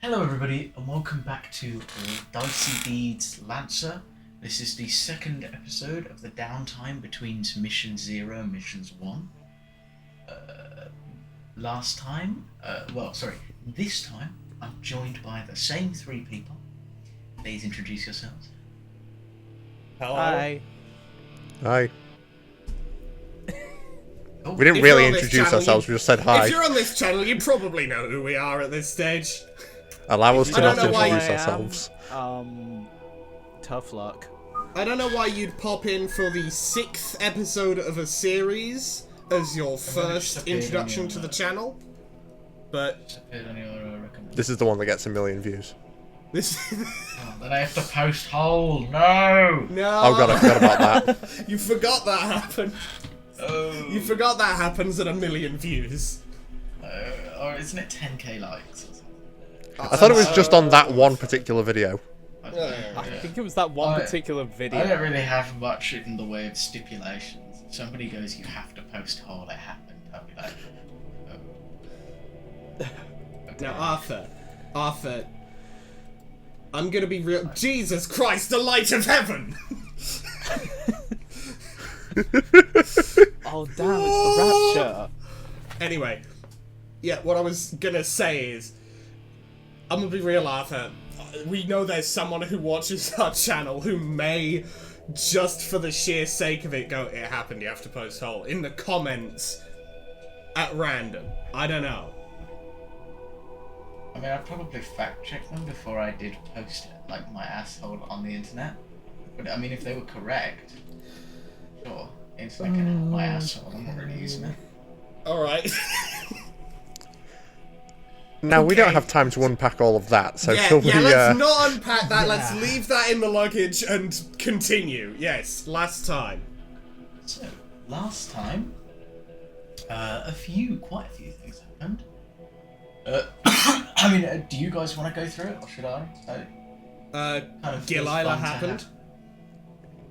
Hello everybody and welcome back to Dicey Deeds Lancer. This is the second episode of the downtime between Mission 0 and Missions 1. This time I'm joined by the same three people. Please introduce yourselves. Hello. Hi. Hi. Oh, We didn't really introduce ourselves, we just said hi. If you're on this channel, you probably know who we are at this stage. Allow us to not introduce I ourselves. Tough luck. I don't know why you'd pop in for the 6th episode of a series as your first introduction to the channel, but This is the one that gets 1 million views. this then I have to post whole. No! no. Oh god, I forgot about that. You forgot that happened. Oh. You forgot that happens at 1 million views. Or isn't it 10k likes? Or something? I thought it was just on that one particular video. I don't know, I yeah. think it was that one particular video. I don't really have much in the way of stipulations. If somebody goes, you have to post whole, it happened, I'll be like, oh. Okay. Now, Arthur, I'm gonna be real. Jesus Christ, the light of heaven! Oh damn, it's the rapture. Anyway, yeah, what I was gonna say is, I'm gonna be real, Arthur. We know there's someone who watches our channel who may, just for the sheer sake of it, go, it happened, you have to post whole, in the comments, at random. I don't know. I mean, I'd probably fact check them before I did post it, like my asshole on the internet. But I mean, if they were correct, sure, internet can have my asshole, I'm not really using it. Alright. Now, we Okay. don't have time to unpack all of that, so yeah, shall we, let's not unpack that, let's leave that in the luggage and continue. Yes, last time. So, last time, quite a few things happened. I mean, do you guys want to go through it, or should I? Kind of feels Gilila fun to happened. have.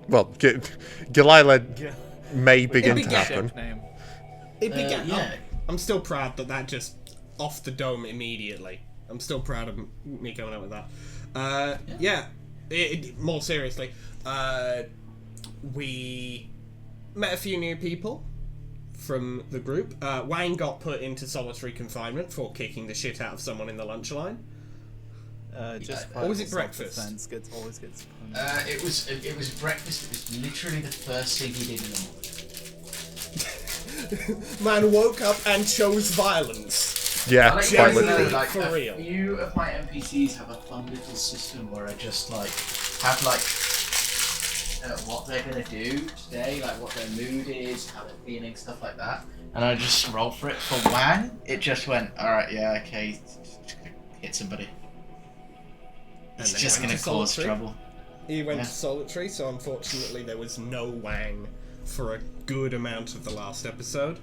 well, Gilila may begin to began- happen. Ship name. It began. Yeah. I'm still proud that just off the dome immediately. I'm still proud of me coming up with that. More seriously, we met a few new people from the group. Wang got put into solitary confinement for kicking the shit out of someone in the lunch line. Just Or was it breakfast? Always gets punished. It was breakfast. It was literally the first thing he did in the morning. Man woke up and chose violence. Yeah, I like quite to genuinely- literally. know, like, for real. a few of my NPCs have a fun little system where I just like have like what they're gonna do today, like what their mood is, how they're feeling, stuff like that, and I just roll for it. For Wang, it just went, all right, yeah, okay, just gonna hit somebody. It's then just went gonna to cause solitary. trouble. He went Yeah. to solitary, so unfortunately there was no Wang for a good amount of the last episode.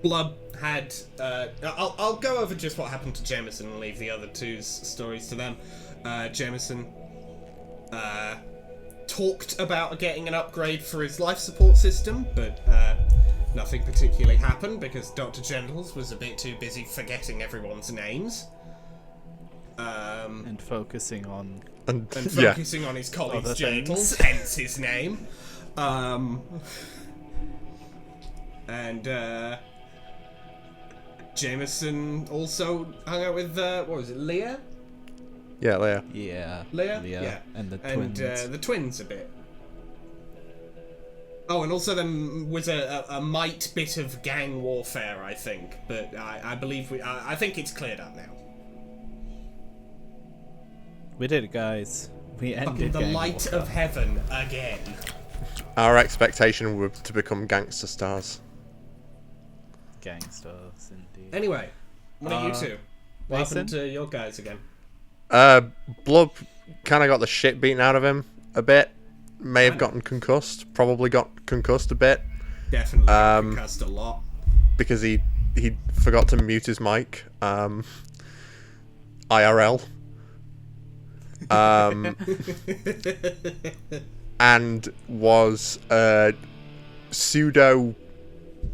Blub had... I'll go over just what happened to Jameson and leave the other two's stories to them. Jameson talked about getting an upgrade for his life support system, but nothing particularly happened because Dr. Gentles was a bit too busy forgetting everyone's names. And focusing on And, And yeah, focusing on his colleague's Other things. genitals, hence his name. Jameson also hung out with, what was it, Leah? yeah, Leia. Leah? Yeah. And the And twins. the twins a bit. Oh, and also there was a mite bit of gang warfare, I think. But I believe I think it's cleared up now. We did it, guys. We ended The gang light warfare. of heaven again. Our expectation was to become gangster stars. Gangsters, indeed. Anyway, what are you two? What Mason? happened to your guys again? Blub kind of got the shit beaten out of him a bit. May have gotten concussed. Probably got concussed a bit Definitely concussed a lot. because he forgot to mute his mic. IRL. And was pseudo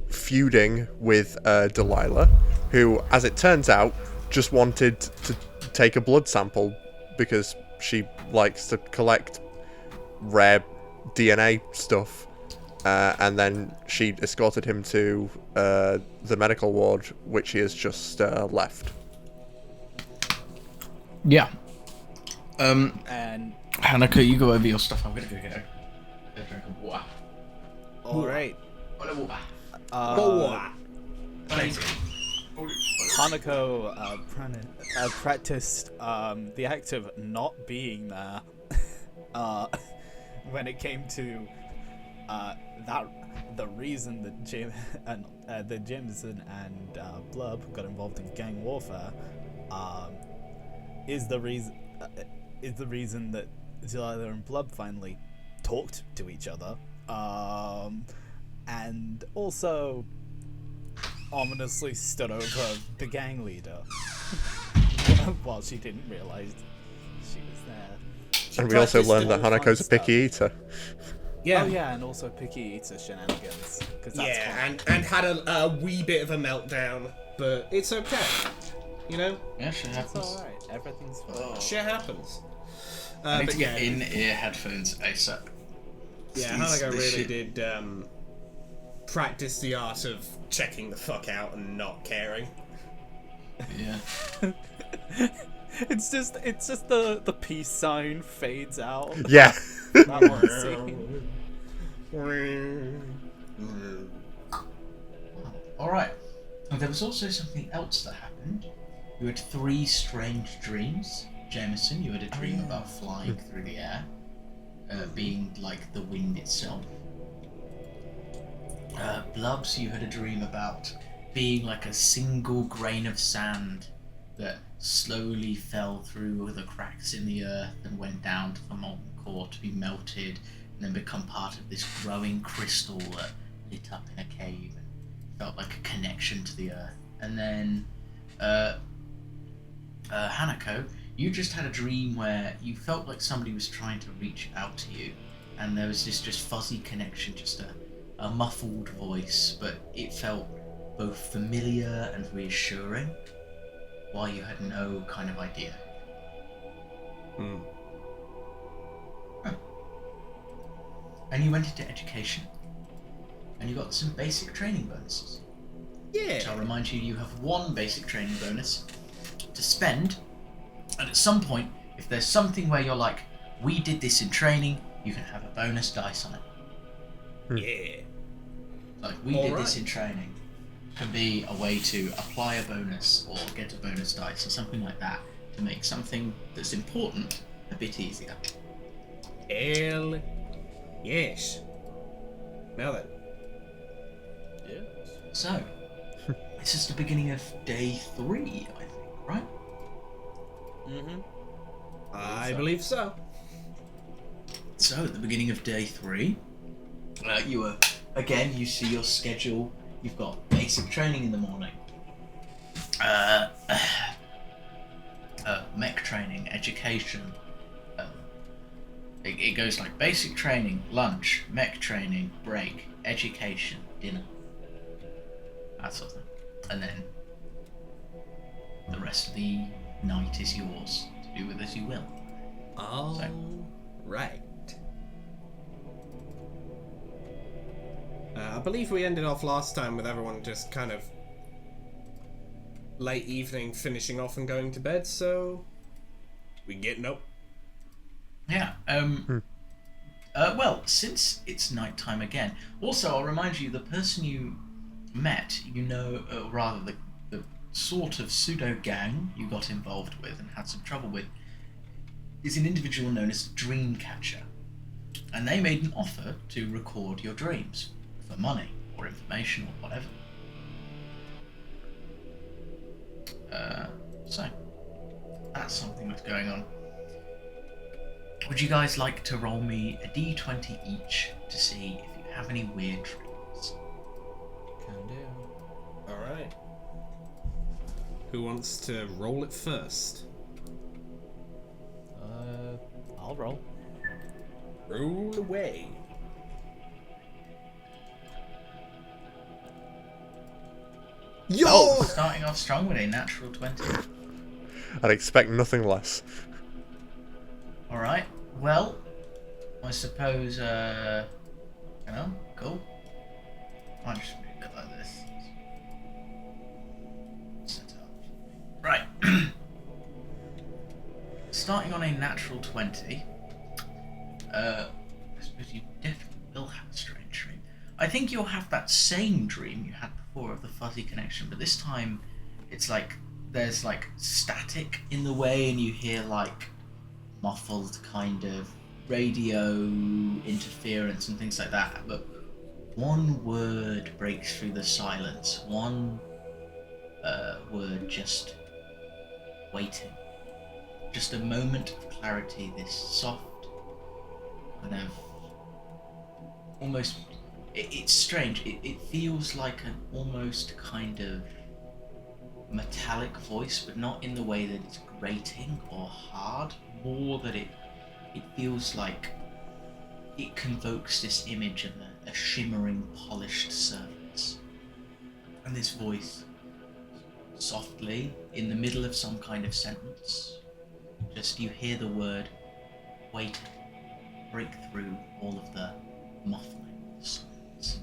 feuding with Delilah, who, as it turns out, just wanted to take a blood sample because she likes to collect rare DNA stuff. And then she escorted him to the medical ward, which he has just left. Yeah. And Hanako, you go over your stuff. I'm gonna go get a drink of water. all right, Boa. Hanako practiced the act of not being there when it came to the reason that the Jameson and Blub got involved in gang warfare is the reason that Delilah and Blub finally talked to each other, and also ominously stood over the gang leader while she didn't realize she was there. And we also practiced learned all that fun Hanako's a stuff. picky eater. Yeah. Oh yeah, and also picky eater shenanigans. 'Cause that's fun. and had a wee bit of a meltdown, but it's okay. You know, Yeah, shit It's happens. alright, everything's fine. Oh. shit happens. I need But to get yeah, in-ear headphones ASAP. yeah, These- Hanako this really shit- did practice the art of checking the fuck out and not caring. Yeah. It's just the peace sign fades out. Yeah. That one scene. Alright. There was also something else that happened. You had 3 strange dreams. Jameson, you had a dream about flying through the air, being like the wind itself. Blubs, you had a dream about being like a single grain of sand that slowly fell through the cracks in the earth and went down to the molten core to be melted and then become part of this growing crystal that lit up in a cave and felt like a connection to the earth. And then Hanako, you just had a dream where you felt like somebody was trying to reach out to you, and there was this just fuzzy connection, just a muffled voice, but it felt both familiar and reassuring, while you had no kind of idea. Huh. And you went into education, and you got some basic training bonuses. Yeah. Which I'll remind you, you have 1 basic training bonus to spend, and at some point, if there's something where you're like, we did this in training, you can have a bonus dice on it. Yeah. Like, we All did right. this in training can be a way to apply a bonus or get a bonus dice or something like that to make something that's important a bit easier. Hell yes. Now then. Yeah. So, this is the beginning of day 3, I think, right? Mm-hmm. I believe so. So, at the beginning of day 3, you were, again, you see your schedule. You've got basic training in the morning. Mech training, education. It goes like basic training, lunch, mech training, break, education, dinner. That sort of thing. And then the rest of the night is yours to do with as you will. All right. I believe we ended off last time with everyone just kind of late evening finishing off and going to bed, so we get nope. Yeah. Well, since it's nighttime again. Also, I'll remind you, the person you met, you know, rather the sort of pseudo gang you got involved with and had some trouble with, is an individual known as Dreamcatcher, and they made an offer to record your dreams for money or information or whatever. So that's something that's going on. Would you guys like to roll me a d20 each to see if you have any weird dreams? Can do. Alright. Who wants to roll it first? I'll roll. Roll away. Yo! Oh, starting off strong with a natural 20. I'd expect nothing less. Alright, well, I suppose, cool. I'll just move it like this. Set up. Right. Starting on a natural 20, I suppose you definitely will have a strange dream. I think you'll have that same dream you had before of the fuzzy connection, but this time it's like there's like static in the way and you hear like muffled kind of radio interference and things like that, but one word breaks through the silence. One word, just waiting. Just a moment of clarity, this soft kind of almost, it's strange, it feels like an almost kind of metallic voice, but not in the way that it's grating or hard, more that it feels like it convokes this image of a shimmering, polished surface. And this voice, softly, in the middle of some kind of sentence, just you hear the word waiting break through all of the muffling silence.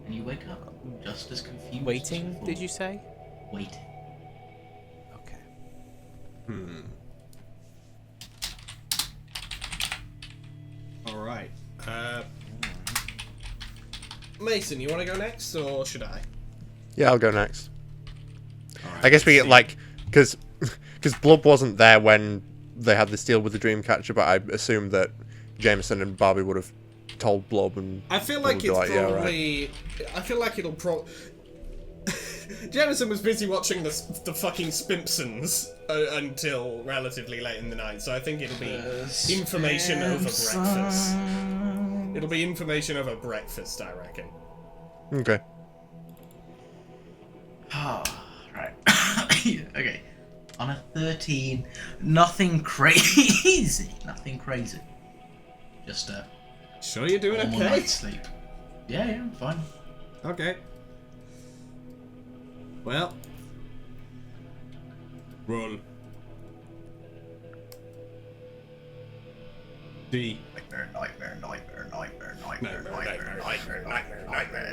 And you wake up just as confused. Waiting, as before. did you say? Waiting. Okay. Alright. Mason, you want to go next, or should I? Yeah, I'll go next. Alright, I guess we let's get see. like, because Blub wasn't there when they had this deal with the Dreamcatcher, but I assumed that Jameson and Barbie would have told Blub, and I feel Blub like would be it's yeah, right. probably. I feel like it'll Jameson was busy watching the fucking Spimpsons until relatively late in the night, so I think it'll be information over breakfast. It'll be information over breakfast, I reckon. Okay. Right. Okay. On a 13, nothing crazy. Nothing crazy. Just a Sure you're doing normal okay? night's sleep. Yeah, I'm fine. Okay. Well. Roll. D. Nightmare.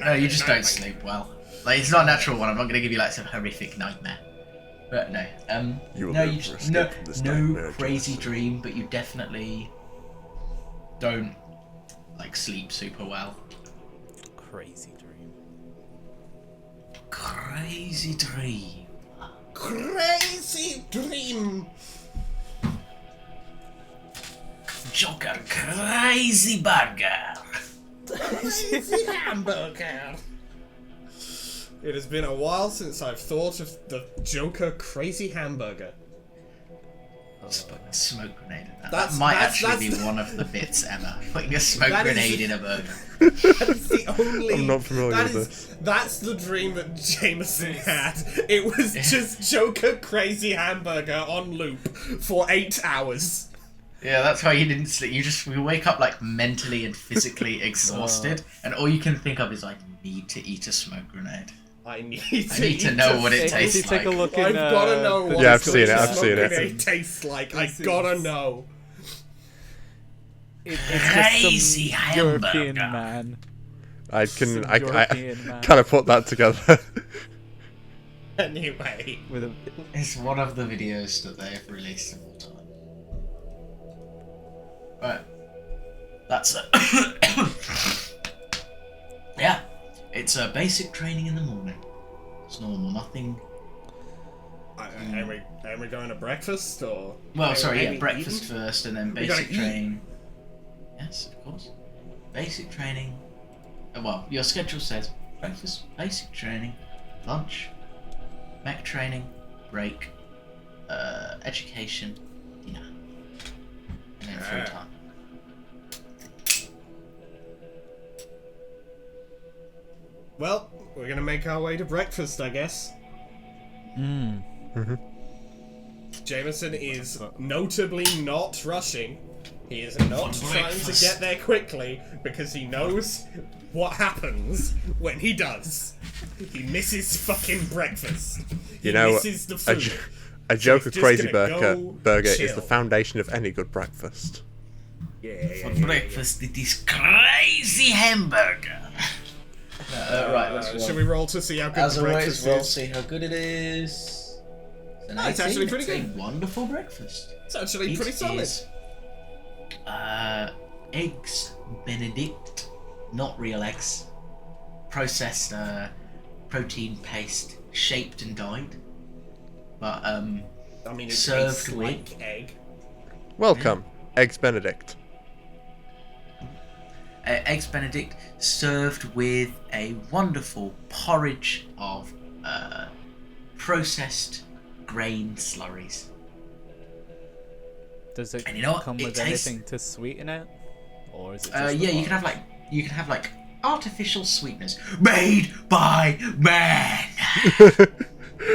No, you just don't sleep well. Like, it's not a natural one. I'm not going to give you like some horrific nightmare. But no, You will no, never you just, escape from this no nightmare, crazy Jameson. dream, but you definitely don't like sleep super well. Crazy dream. Crazy dream. Crazy dream! Joker, crazy burger. Crazy hamburger! It has been a while since I've thought of the Joker crazy hamburger. Just put a smoke grenade in that. That's- That might that's- actually that's- be one of the bits ever. Putting a smoke That is- grenade in a burger. That is the only. I'm not familiar that with is- That's the dream that Jameson had. It was just Joker crazy hamburger on loop for 8 hours. Yeah, that's why you didn't sleep. You wake up like mentally and physically exhausted, and all you can think of is I need to eat a smoke grenade. I need to know what it Hey, tastes can you take a like. look in, I've gotta know what Yeah, I've a seen it, smoke I've seen it. grenade tastes like. I This gotta is- know. It's Crazy just some hamburger. European man. I Some can I European man kind of put that together. Anyway. with a. It's one of the videos that they have released of all time. Right. That's it. Yeah. It's basic training in the morning. It's normal, nothing. Are we going to breakfast or? Well, sorry, Are we yeah, breakfast eating? first and then We gotta basic eat. training. Yes, of course. Basic training. Well, your schedule says breakfast, basic training, lunch, mech training, break, education, dinner, and then free Yeah. time. Well, we're gonna make our way to breakfast, I guess. Mm. Jameson is notably not rushing, He is not trying to get there quickly because he knows what happens when he does. He misses fucking breakfast. He misses the food. A joke of he's Crazy just gonna go Burger is chill. the foundation of any good breakfast. For breakfast, it is crazy hamburger. Right, let's roll. Should we roll to see how good As the always, breakfast we'll is? see how good it is. It's actually pretty good. A wonderful breakfast. It's actually pretty solid. Is, eggs Benedict, not real eggs. Processed protein paste, shaped and dyed. But I mean, it served tastes with like egg. Welcome, Eggs Benedict. Eggs Benedict served with a wonderful porridge of processed grain slurries. Does it And you know what? come It with tastes- anything to sweeten it, or is it just Yeah, you can have like artificial sweeteners made by man.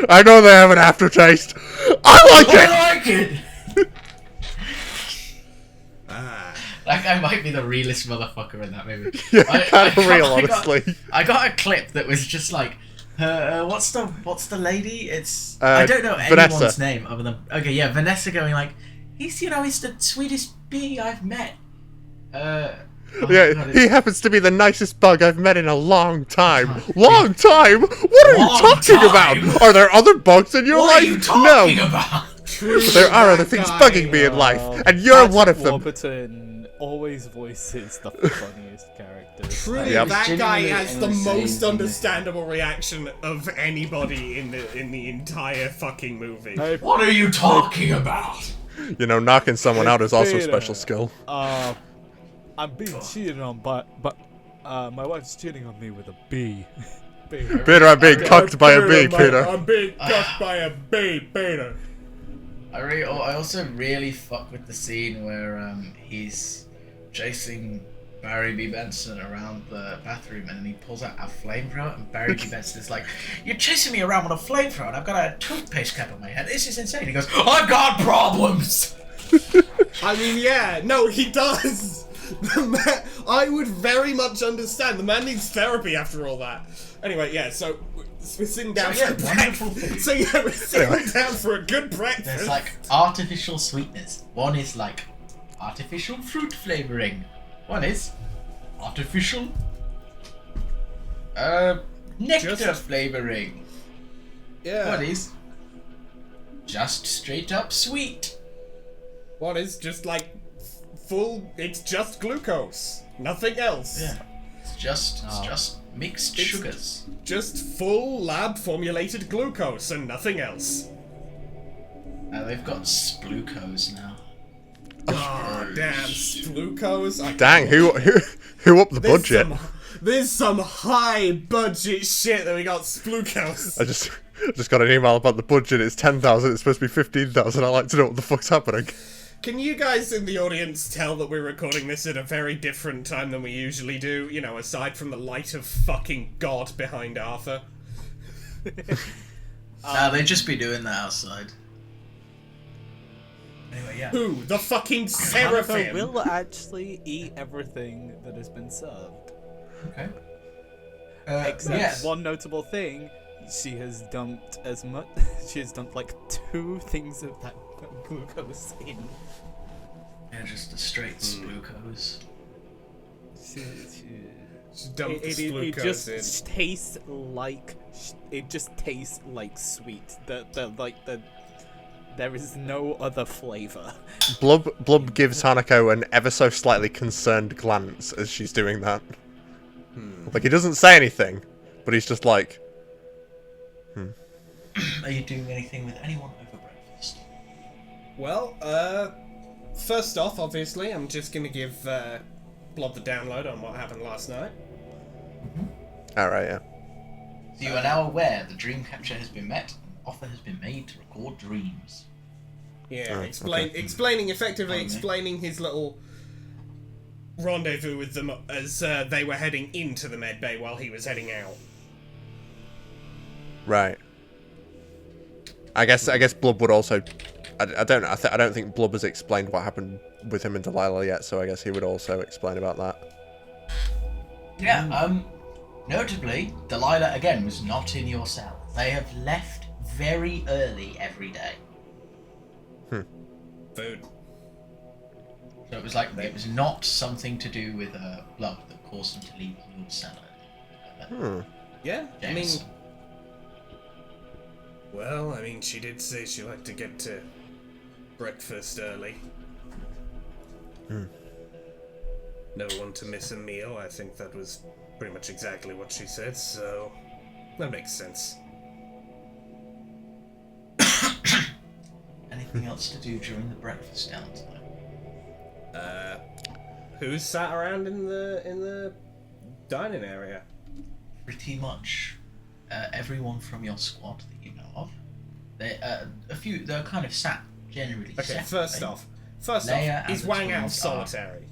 I know they have an aftertaste. I like it. I like it. Like I might be the realest motherfucker in that movie. Yeah, kind of real, honestly. I got a clip that was just like, what's the lady? It's I don't know anyone's Vanessa. name other than Vanessa going like, he's the sweetest bee I've met. Yeah, God, he happens to be the nicest bug I've met in a long time. Long time? What are you Long talking time? about? Are there other bugs in your what life? are you talking No. about? But there are other things bugging me in life, and you're one of them. Warburton always voices the funniest characters. Truly, Yep. that guy Genuinely has the insane, most isn't it? understandable reaction of anybody in the entire fucking movie. Hey, What are you talking about? You know, knocking someone out is also a Peter. special skill. I'm being cheated on, but my wife's cheating on me with a bee. Bee. Peter, I'm being cucked by a bee, Peter. I'm being cucked by a bee, Peter. I also really fuck with the scene where he's chasing Barry B. Benson around the bathroom and then he pulls out a flamethrower and Barry B. Benson is like, "You're chasing me around with a flamethrower and I've got a toothpaste cap on my head. This is insane." He goes, "I've got problems." I mean, yeah, no, he does. The man, I would very much understand. The man needs therapy after all that. Anyway, yeah, so we're sitting down So, yeah, for wonderful breakfast. food. So yeah, we're sitting down for a good breakfast. There's like artificial sweeteners. One is like artificial fruit flavoring. One is artificial nectar Just- flavoring. yeah. One is just straight up sweet. One is just like full. It's just glucose, nothing else. Yeah. It's just mixed It's- sugars. Just full lab formulated glucose and nothing else. They've got splucos now. Oh damn, glucose. Dang, who upped the budget? There's some high budget shit that we got Splucos. I just got an email about the budget. It's 10,000. It's supposed to be 15,000. I'd like to know what the fuck's happening. Can you guys in the audience tell that we're recording this at a very different time than we usually do? You know, aside from the light of fucking God behind Arthur. They'd just be doing that outside. Anyway, yeah. Who? The fucking Hanukkah seraphim. will actually eat everything that has been served. Okay. Except yeah. one notable thing, she has dumped as much. She has dumped like 2 things of that glucose in. Yeah, just a straight splucos. Dump the It Splucos just in. tastes like. It just tastes like sweet. There is no other flavor. Blub gives Hanako an ever so slightly concerned glance as she's doing that. Like, he doesn't say anything, but he's just like, Are you doing anything with anyone over breakfast? Well, first off, obviously, I'm just gonna give Blob the download on what happened last night. alright, yeah. So you are now aware the dream capture has been met. An offer has been made to record dreams. Yeah, Oh, explaining effectively Okay. explaining his little rendezvous with them as they were heading into the med bay while he was heading out. Right. I guess Blub would also I don't know. I don't think Blubber's explained what happened with him and Delilah yet, so I guess he would also explain about that. Yeah, notably, Delilah, again, was not in your cell. They have left very early every day. Food. So it was like, it was not something to do with blood that caused them to leave your cell. Yeah, James. Well, I mean, she did say she liked to get to breakfast early. No one to miss a meal. I think that was pretty much exactly what she said, so that makes sense. Anything else to do during the breakfast downtime? Who's sat around in the dining area? Pretty much everyone from your squad that you know of. They're kind of sat generally. Okay, separately. first off, Leia and is the Wang Ao twins solitary?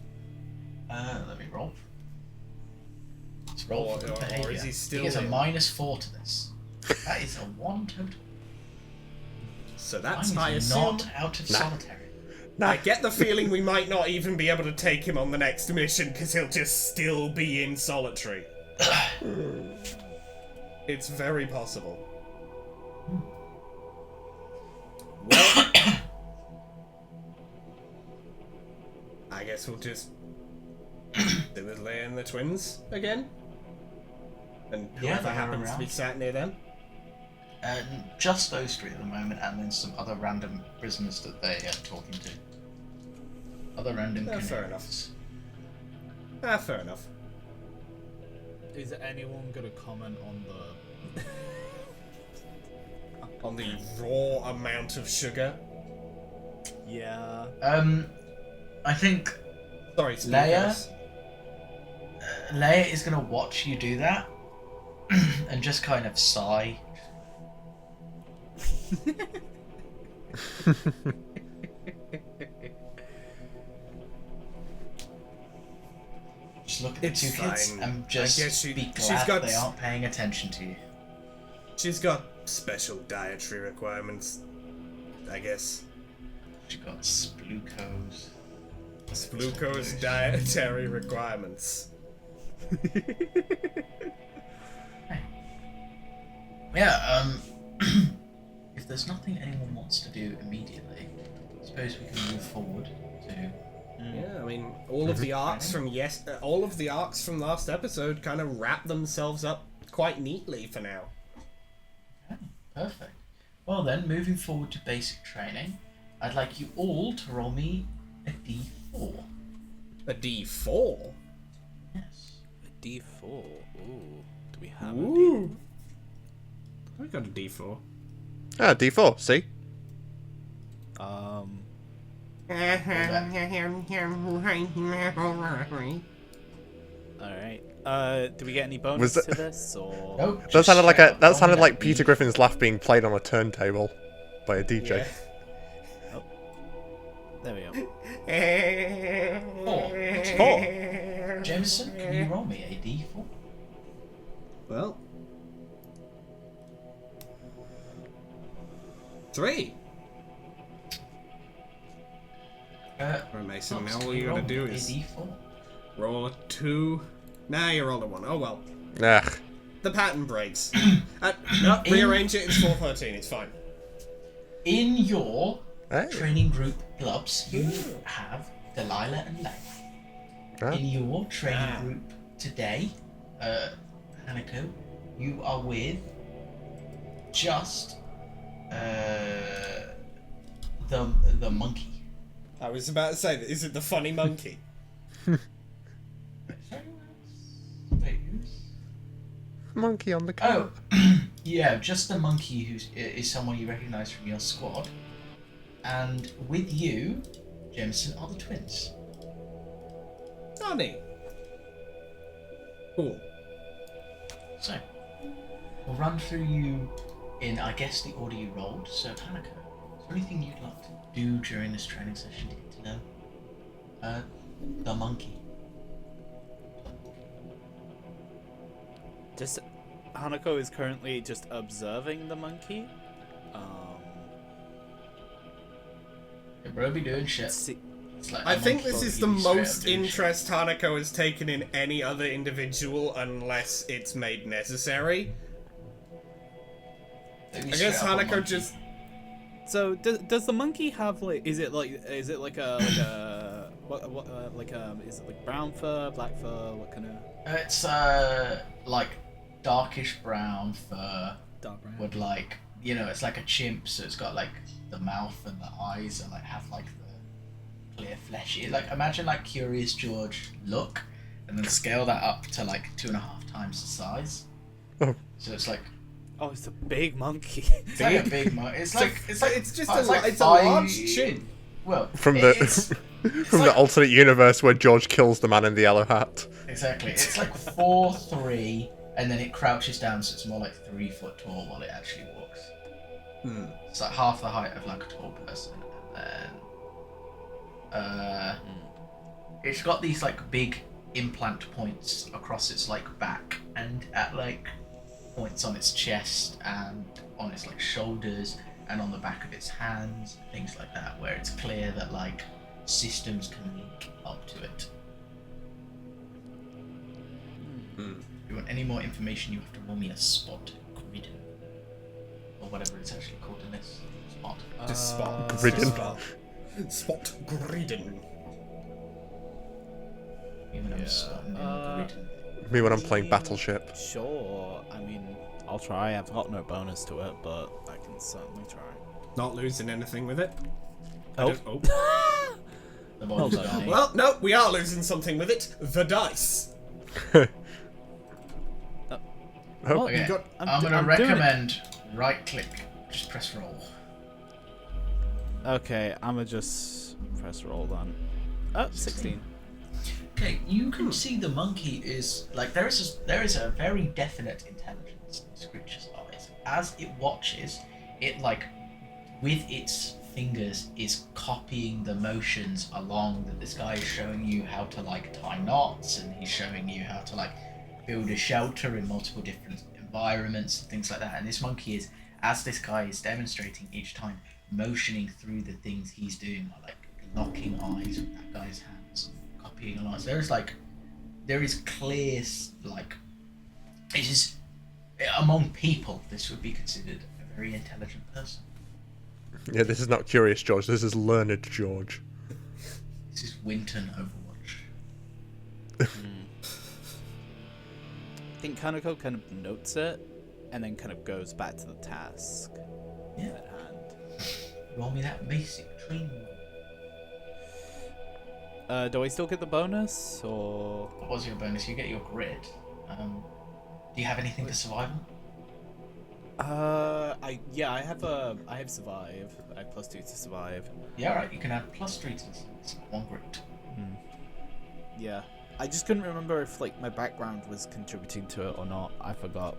Let me roll. Let's roll Or- for good or- or behaviour. is he still He gets a in? -4 to this. That is a 1 total. So that's, Mine I is assume. not out of solitary. I get the feeling we might not even be able to take him on the next mission because he'll just still be in solitary. It's very possible. Well, I guess we'll just do with Leia and the twins again. And Yeah, whoever they're happens to be around. sat near them. Just those three at the moment, and then some other random prisoners that they are talking to. Other random Fair candidates. Fair enough. Is anyone gonna comment on the On the raw amount of sugar. Yeah. I think Sorry, Leia? speakers. Leia is gonna watch you do that and just kind of sigh. Just look at the It's two kids fine. and I just guess be she's glad got- they aren't paying attention to you. She's got special dietary requirements, I guess. She got splucos. Glucose dietary requirements. Yeah, if there's nothing anyone wants to do immediately, I suppose we can move forward to... Yeah, I mean, all of the arcs from last episode kind of wrap themselves up quite neatly for now. Okay, perfect. Well then, moving forward to basic training, I'd like you all to roll me a d4. A D4. Yes. A D4. Ooh. Do we have Ooh. I got a D4. Ah, D4. See? a D? Alright. Do we get any bonus Was to this or Nope, That just sounded like straight up roll sounded me like that Peter D4. Griffin's laugh being played on a turntable by a DJ. Yeah. there we go. 4. Jameson, can you roll me a d4? Well. 3. Right, Mason, Fox, now can all you gotta roll do me a is d4? roll a 2. Nah, you rolled a 1. Oh well. Ugh. The pattern breaks. No, rearrange it, it's 413, it's fine. In your Hey. training group clubs, you have Delilah and Leia. Huh? In your training group today, Hanako, you are with just the monkey. I was about to say, is it the funny monkey? Wait, who's? Monkey on the cover. Oh, yeah, just the monkey who is someone you recognise from your squad. And with you, Jameson, are the twins. Funny. Cool. So, we'll run through you in, I guess, the order you rolled. So, Hanako, is there anything you'd like to do during this training session to get to know the monkey? Just Hanako is currently just observing the monkey. Yeah, bro, be doing shit. See, It's like I a think monkey this is body, the you straight up most doing shit. interest Hanako has taken in any other individual unless it's made necessary. They be I guess straight up a Hanako monkey. just... so does the monkey have like? Is it like what is it like brown fur, black fur? What kind of It's like darkish brown fur dark brown? with like, you know, it's like a chimp, so it's got like the mouth and the eyes and like have like the clear fleshy, like imagine like Curious George look and then scale that up to like 2.5 times the size. Oh. So it's like Oh, it's a big monkey. it's like a big it's like it's just it's a like large five- chimp. Well, From it's from the like- alternate universe where George kills the man in the yellow hat. exactly. It's like 4'3", and then it crouches down, so it's more like 3 foot tall while it actually walks. It's like half the height of like a tall person, and then it's got these like big implant points across its like back and at like points on its chest and on its like shoulders and on the back of its hands, things like that, where it's clear that like systems can link up to it. If you want any more information, you have to roll me a spot grid, or whatever it's actually called in this spot. Just spot. Gridden. Spot gridden. Even I'm spotting grid. Me when I'm playing Battleship. Sure. I mean, I'll try. I've got no bonus to it, but I can certainly try. Not losing anything with it. Oh. The bonus Well done. die. Well, no, we are losing something with it. The dice. Oh, Okay, got- I'm I'm gonna doing it. recommend right click, just press roll. Okay, I'ma just press roll then. Oh, 16. Okay, you can see the monkey is like there is a very definite intelligence in this creature's eyes. As it watches, it like with its fingers is copying the motions along that this guy is showing you how to like tie knots, and he's showing you how to like build a shelter in multiple different environments and things like that. And this monkey is, as this guy is demonstrating each time, motioning through the things he's doing, like locking eyes with that guy's hands, copying along. So there is clear like it is among people. This would be considered a very intelligent person. yeah, this is not Curious George, this is Learned George. This is Winton Overwatch. I think Kaneko kind of notes it, and then kind of goes back to the task Yeah. at hand. Roll me that basic training roll. Do I still get the bonus, or What was your bonus? You get your grid. Do you have anything to survival? I have survive. I have +2 to survive. Yeah, right. You can add +3 to this. It's 1 grid. Yeah, I just couldn't remember if like my background was contributing to it or not. I forgot.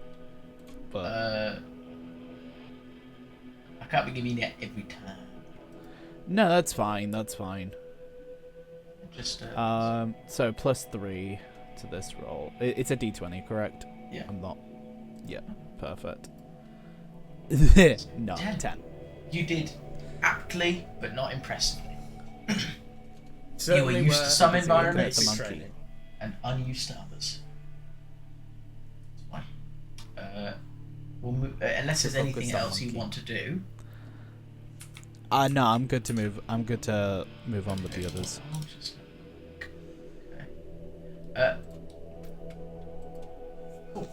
But I can't be giving it every time. no, that's fine. That's fine. Just So +3 to this roll. It's a D20, correct? yeah. I'm not. Yeah, perfect. No, 10. You did aptly, but not impressively. Certainly you were used to some busy environments looking at the training. monkey. and unused to others. It's fine. We'll move, unless there's anything focus on else you monkey. want to do. No, I'm good to move. I'm good to move on with the others. I'll just- okay. Cool.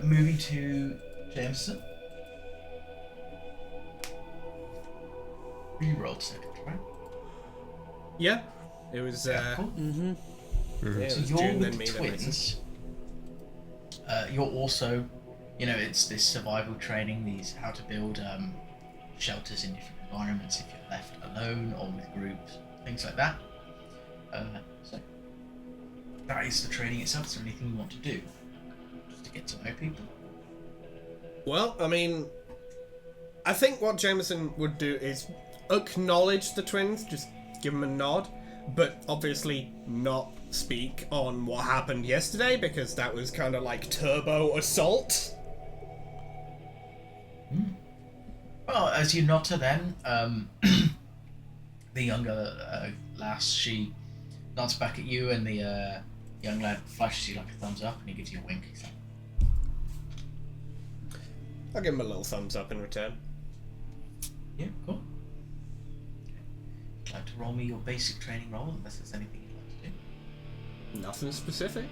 Moving to Jameson. You rolled second, right? Yeah, it was. Cool. Mm-hmm. Yeah, it So was you're June, with then me, the then Mason. twins. You're also, you know, it's this survival training, these how to build shelters in different environments if you're left alone or with groups, things like that. So that is the training itself. Is there anything you want to do just to get to know people? Well, I mean, I think what Jameson would do is acknowledge the twins, just give them a nod, but obviously not speak on what happened yesterday because that was kind of like turbo assault. Well, as you nod to them, the younger lass, she nods back at you, and the young lad flashes you like a thumbs up, and he gives you a wink. He's like, I'll give him a little thumbs up in return. yeah, cool. Okay. You'd like to roll me your basic training roll, unless there's anything you'd like to do. Nothing specific.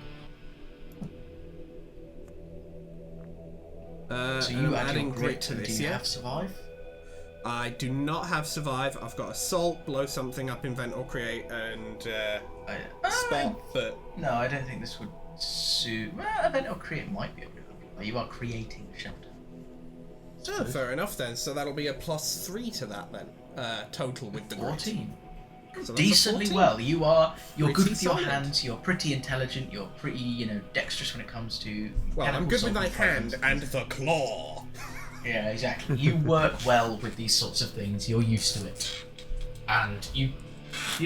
So and you I'm add adding your grit grit to and this, do you yeah? have survive? I do not have survive. I've got assault, blow something up, invent or create, and spot. But No, I don't think this would suit. Well, event or create might be a bit. You are creating a shelter. oh, fair enough then. So that'll be a +3 to that then. Total with the grit. 14. So that's a Decently 14. well. You're good Pretty with your solid. hands. You're pretty intelligent. You're pretty, dexterous when it comes to. Well, I'm mechanical good with my solving hand problems. and the claw. Yeah, exactly. You work well with these sorts of things. You're used to it, and you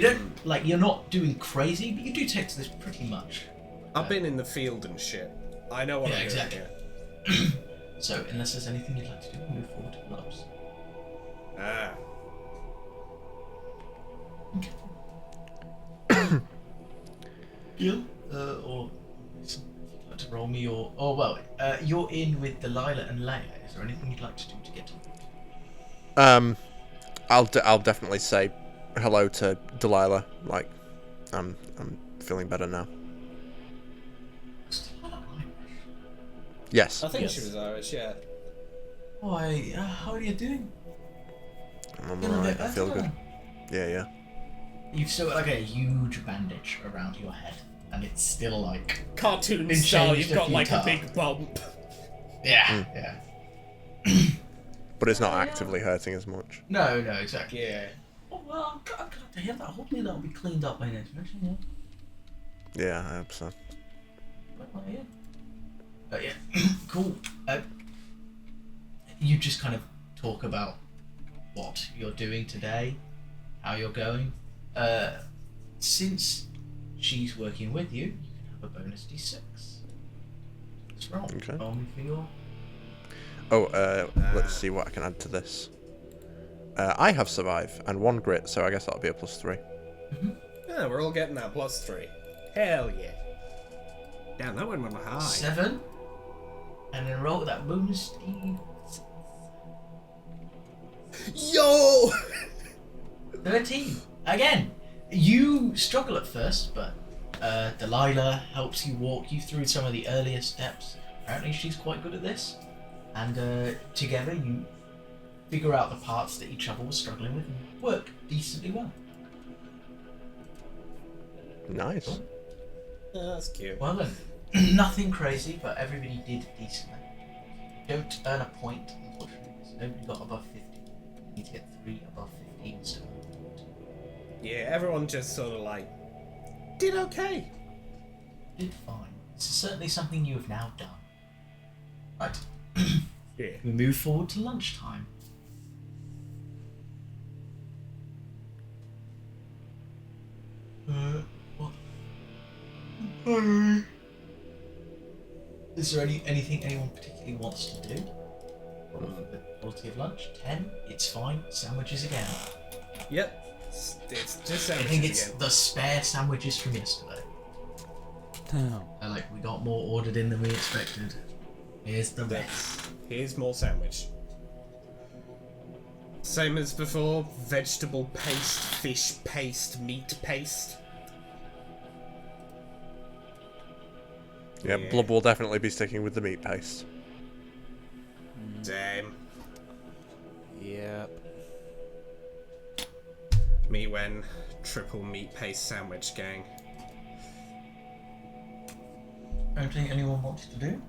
don't you're not doing crazy, but you do take to this pretty much. I've been in the field and shit. I know what Yeah, I'm exactly. doing here. So, unless there's anything you'd like to do, we'll move forward to the labs. Yeah. Or if you'd like to roll me your. Oh well, you're in with Delilah and Leia. Is there anything you'd like to do to get to? I'll definitely say hello to Delilah. Like, I'm feeling better now. Is Delilah Irish? Yes. I think Yes. she was Irish, yeah. Why? How are you doing? I'm Feeling a alright. bit I feel better? good. Yeah. You've still got a huge bandage around your head, and it's still like. Cartoon Been style, changed you've a got few like times. a big bump. Yeah. But it's not actively hurting as much. No, exactly. Yeah. Oh, well, I'm glad to hear that. Hopefully that'll be cleaned up by next mission, yeah. Yeah, I hope so. Well, yeah. Cool. You just kind of talk about what you're doing today, how you're going. Since she's working with you, you can have a bonus d6. That's right. Okay. Roll me for your. Oh, let's see what I can add to this. I have survive and 1 grit, so I guess that'll be a +3. Yeah, we're all getting that +3. Hell yeah. Damn, that went on high. 7. And then roll that bonus d. Yo! 13. Again, you struggle at first, but Delilah helps you walk you through some of the earlier steps. Apparently she's quite good at this. And together you figure out the parts that each other was struggling with and work decently well. Nice. That's cute. Well then, nothing crazy, but everybody did decently. You don't earn a point, unfortunately, because nobody got above 50. You need to get 3 above 15 to earn a point. Yeah, everyone just sort of like did okay. Did fine. This is certainly something you have now done. Right. Yeah. We move forward to lunchtime. What? Is there anything anyone particularly wants to do? The quality of lunch? 10? It's fine. Sandwiches again. Yep. It's just I think sandwiches it's again. the spare sandwiches from yesterday. Damn. We got more ordered in than we expected. Here's the rest. Here's more sandwich. Same as before, vegetable paste, fish paste, meat paste. Yeah, Yeah. Blub will definitely be sticking with the meat paste. Damn. Yep. Me when triple meat paste sandwich gang. Anything anyone wants to do?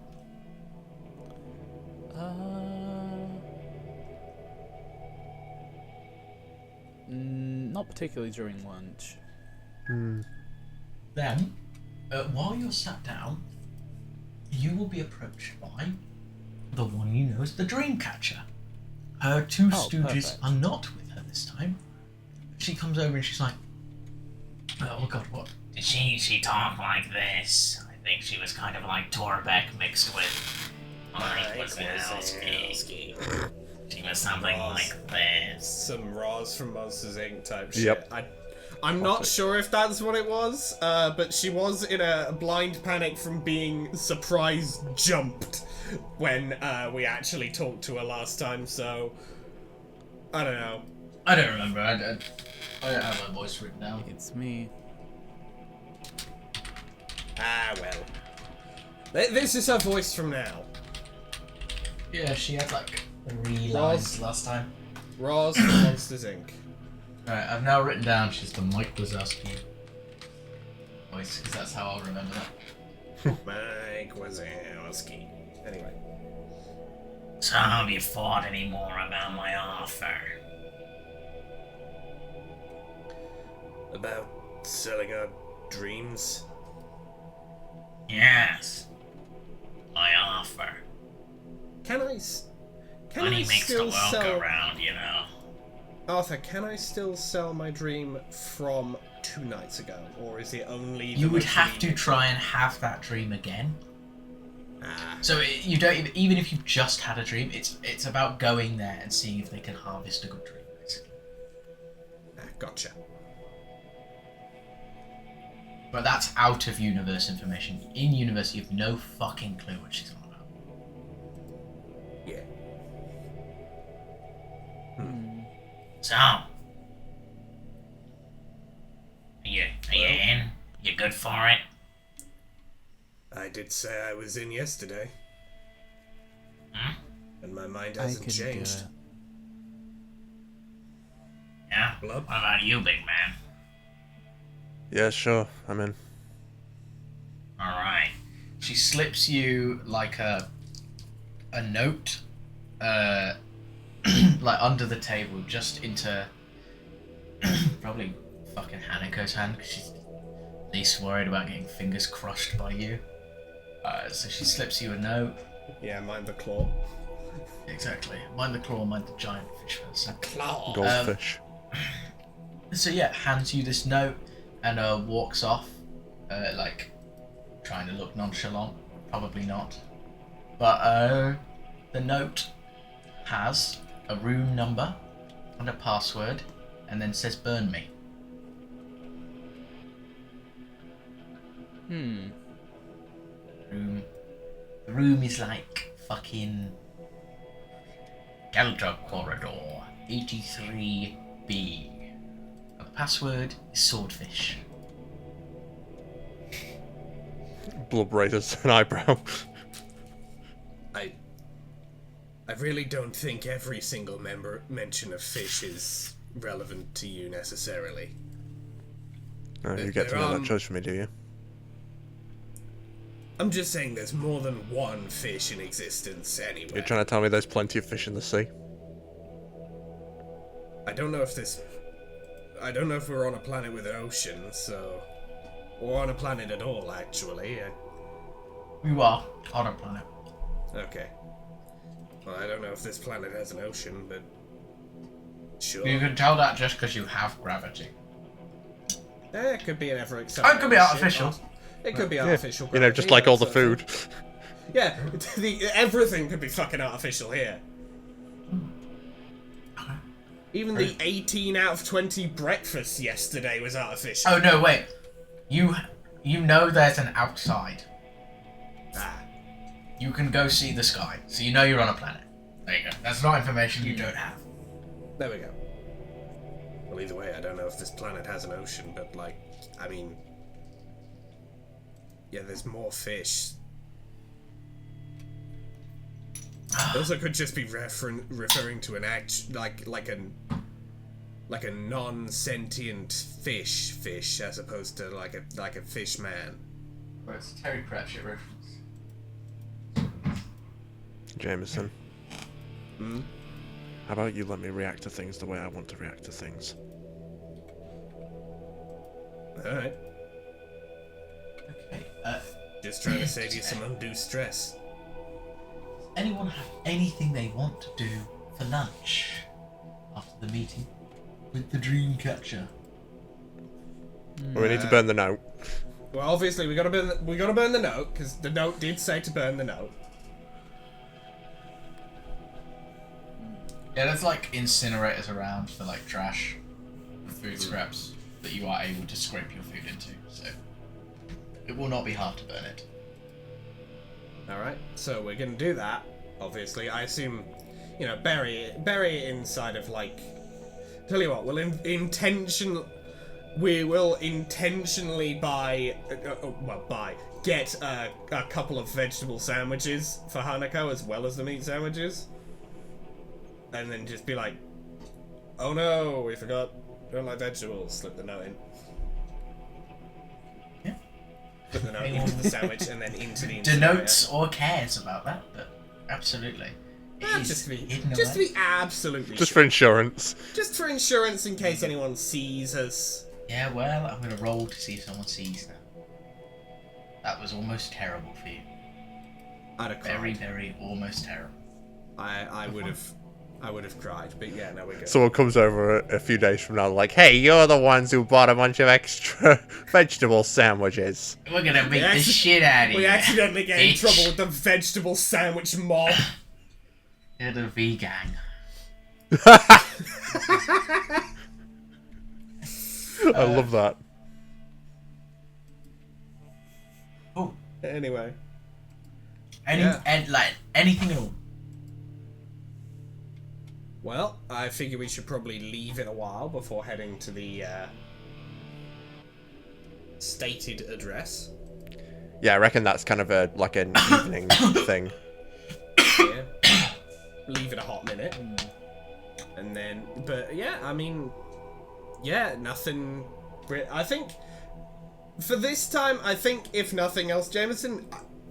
Not particularly during lunch. Then, while you're sat down, you will be approached by the one you know as the Dreamcatcher. Her 2 Oh, stooges perfect. are not with her this time. She comes over and she's like, "Oh God, what? Did she talk like this? I think she was kind of like Torbeck mixed with Mike Wazowski. She something Roz. like this. Some Roz from Monsters Inc. type shit. Yep. I'm not sure if that's what it was, but she was in a blind panic from being surprise jumped when we actually talked to her last time, so I don't know. I don't remember. I don't have my voice written down. It's me. Ah, well. This is her voice from now. Yeah, she had like 3 Roz. lines last time. Roz from Monsters Inc. Right, I've now written down she's the Mike Wazowski voice, because that's how I'll remember that. Mike Wazowski. Anyway. So have you thought any more about my offer? About selling our dreams? Yes. My offer. Can I Money makes the still world sell... go round, you know. Arthur, can I still sell my dream from 2 nights ago? Or is it only... You would have to try and have that dream again. Ah, So you don't even if you just had a dream, it's about going there and seeing if they can harvest a good dream, basically. gotcha. But that's out of universe information. In universe, you have no fucking clue what she's on about. Yeah. So, are you in? You good for it? I did say I was in yesterday. Hmm? And my mind I hasn't can do changed. it. Yeah? Blood? What about you, big man? Yeah, sure. I'm in. Alright. She slips you like a note, like under the table, just into probably fucking Haneko's hand, because she's least worried about getting fingers crushed by you. So she slips you a note. Yeah, mind the claw. Exactly. Mind the claw, mind the giant fish person. Claw! Goldfish. So yeah, hands you this note and walks off, like trying to look nonchalant. Probably not. But the note has a room number and a password, and then says "burn me." The room is like fucking Delta Corridor 83B. The password is swordfish. Blub raises an eyebrow. I really don't think every single mention of fish is relevant to you necessarily. No, you get to make that choice for me, do you? I'm just saying there's more than one fish in existence anyway. You're trying to tell me there's plenty of fish in the sea? I don't know if we're on a planet with an ocean, so... Or on a planet at all, actually. You are on a planet. Okay. Well, I don't know if this planet has an ocean, but... Sure. You can tell that just because you have gravity. It could be an ever Oh, accelerated it could be artificial. It could be artificial. You know, just like gravity, all the that sort of food. thing. Yeah, everything could be fucking artificial here. Even the 18 out of 20 breakfast yesterday was artificial. Oh no, wait. You know there's an outside. Ah. You can go see the sky, so you know you're on a planet. There you go. That's not information you don't have. There we go. Well, either way, I don't know if this planet has an ocean, but, like, I mean... Yeah, there's more fish. It also could just be referring to an like a non-sentient fish as opposed to like a fish man. Well, it's a Terry Pratchett reference. Jameson. How about you let me react to things the way I want to react to things? Alright. Okay. Just trying to save you some undue stress. Anyone have anything they want to do for lunch after the meeting with the dream catcher? Well, we need to burn the note. Well, obviously we gotta burn the note because the note did say to burn the note. Yeah, there's like incinerators around for like trash, and food scraps that you are able to scrape your food into. So it will not be hard to burn it. Alright, so we're gonna do that, obviously. I assume, you know, bury it inside of, like... Tell you what, we will intentionally get a couple of vegetable sandwiches for Hanako as well as the meat sandwiches. And then just be like, oh no, we forgot, don't like vegetables, slip the note in. Put the note into the sandwich and then into the incinerator. Denotes or cares about that, but absolutely. Just to be absolutely Just sure. for insurance. Just for insurance in case anyone sees us. Yeah, well, I'm gonna roll to see if someone sees that. That was almost terrible for you. I'd have cried. Very, very almost terrible. I would have cried, but yeah, now we're good. Someone comes over a few days from now, like, hey, you're the ones who bought a bunch of extra vegetable sandwiches. We're gonna beat the shit out of you. We accidentally get in bitch. trouble with the vegetable sandwich mob. You're the V-gang. I love that. Oh, Anyway. anything at all. Well, I figure we should probably leave in a while before heading to the stated address. Yeah, I reckon that's kind of an evening thing. Yeah. Leave it a hot minute. And then, but yeah, I mean, yeah, nothing. I think for this time, I think if nothing else,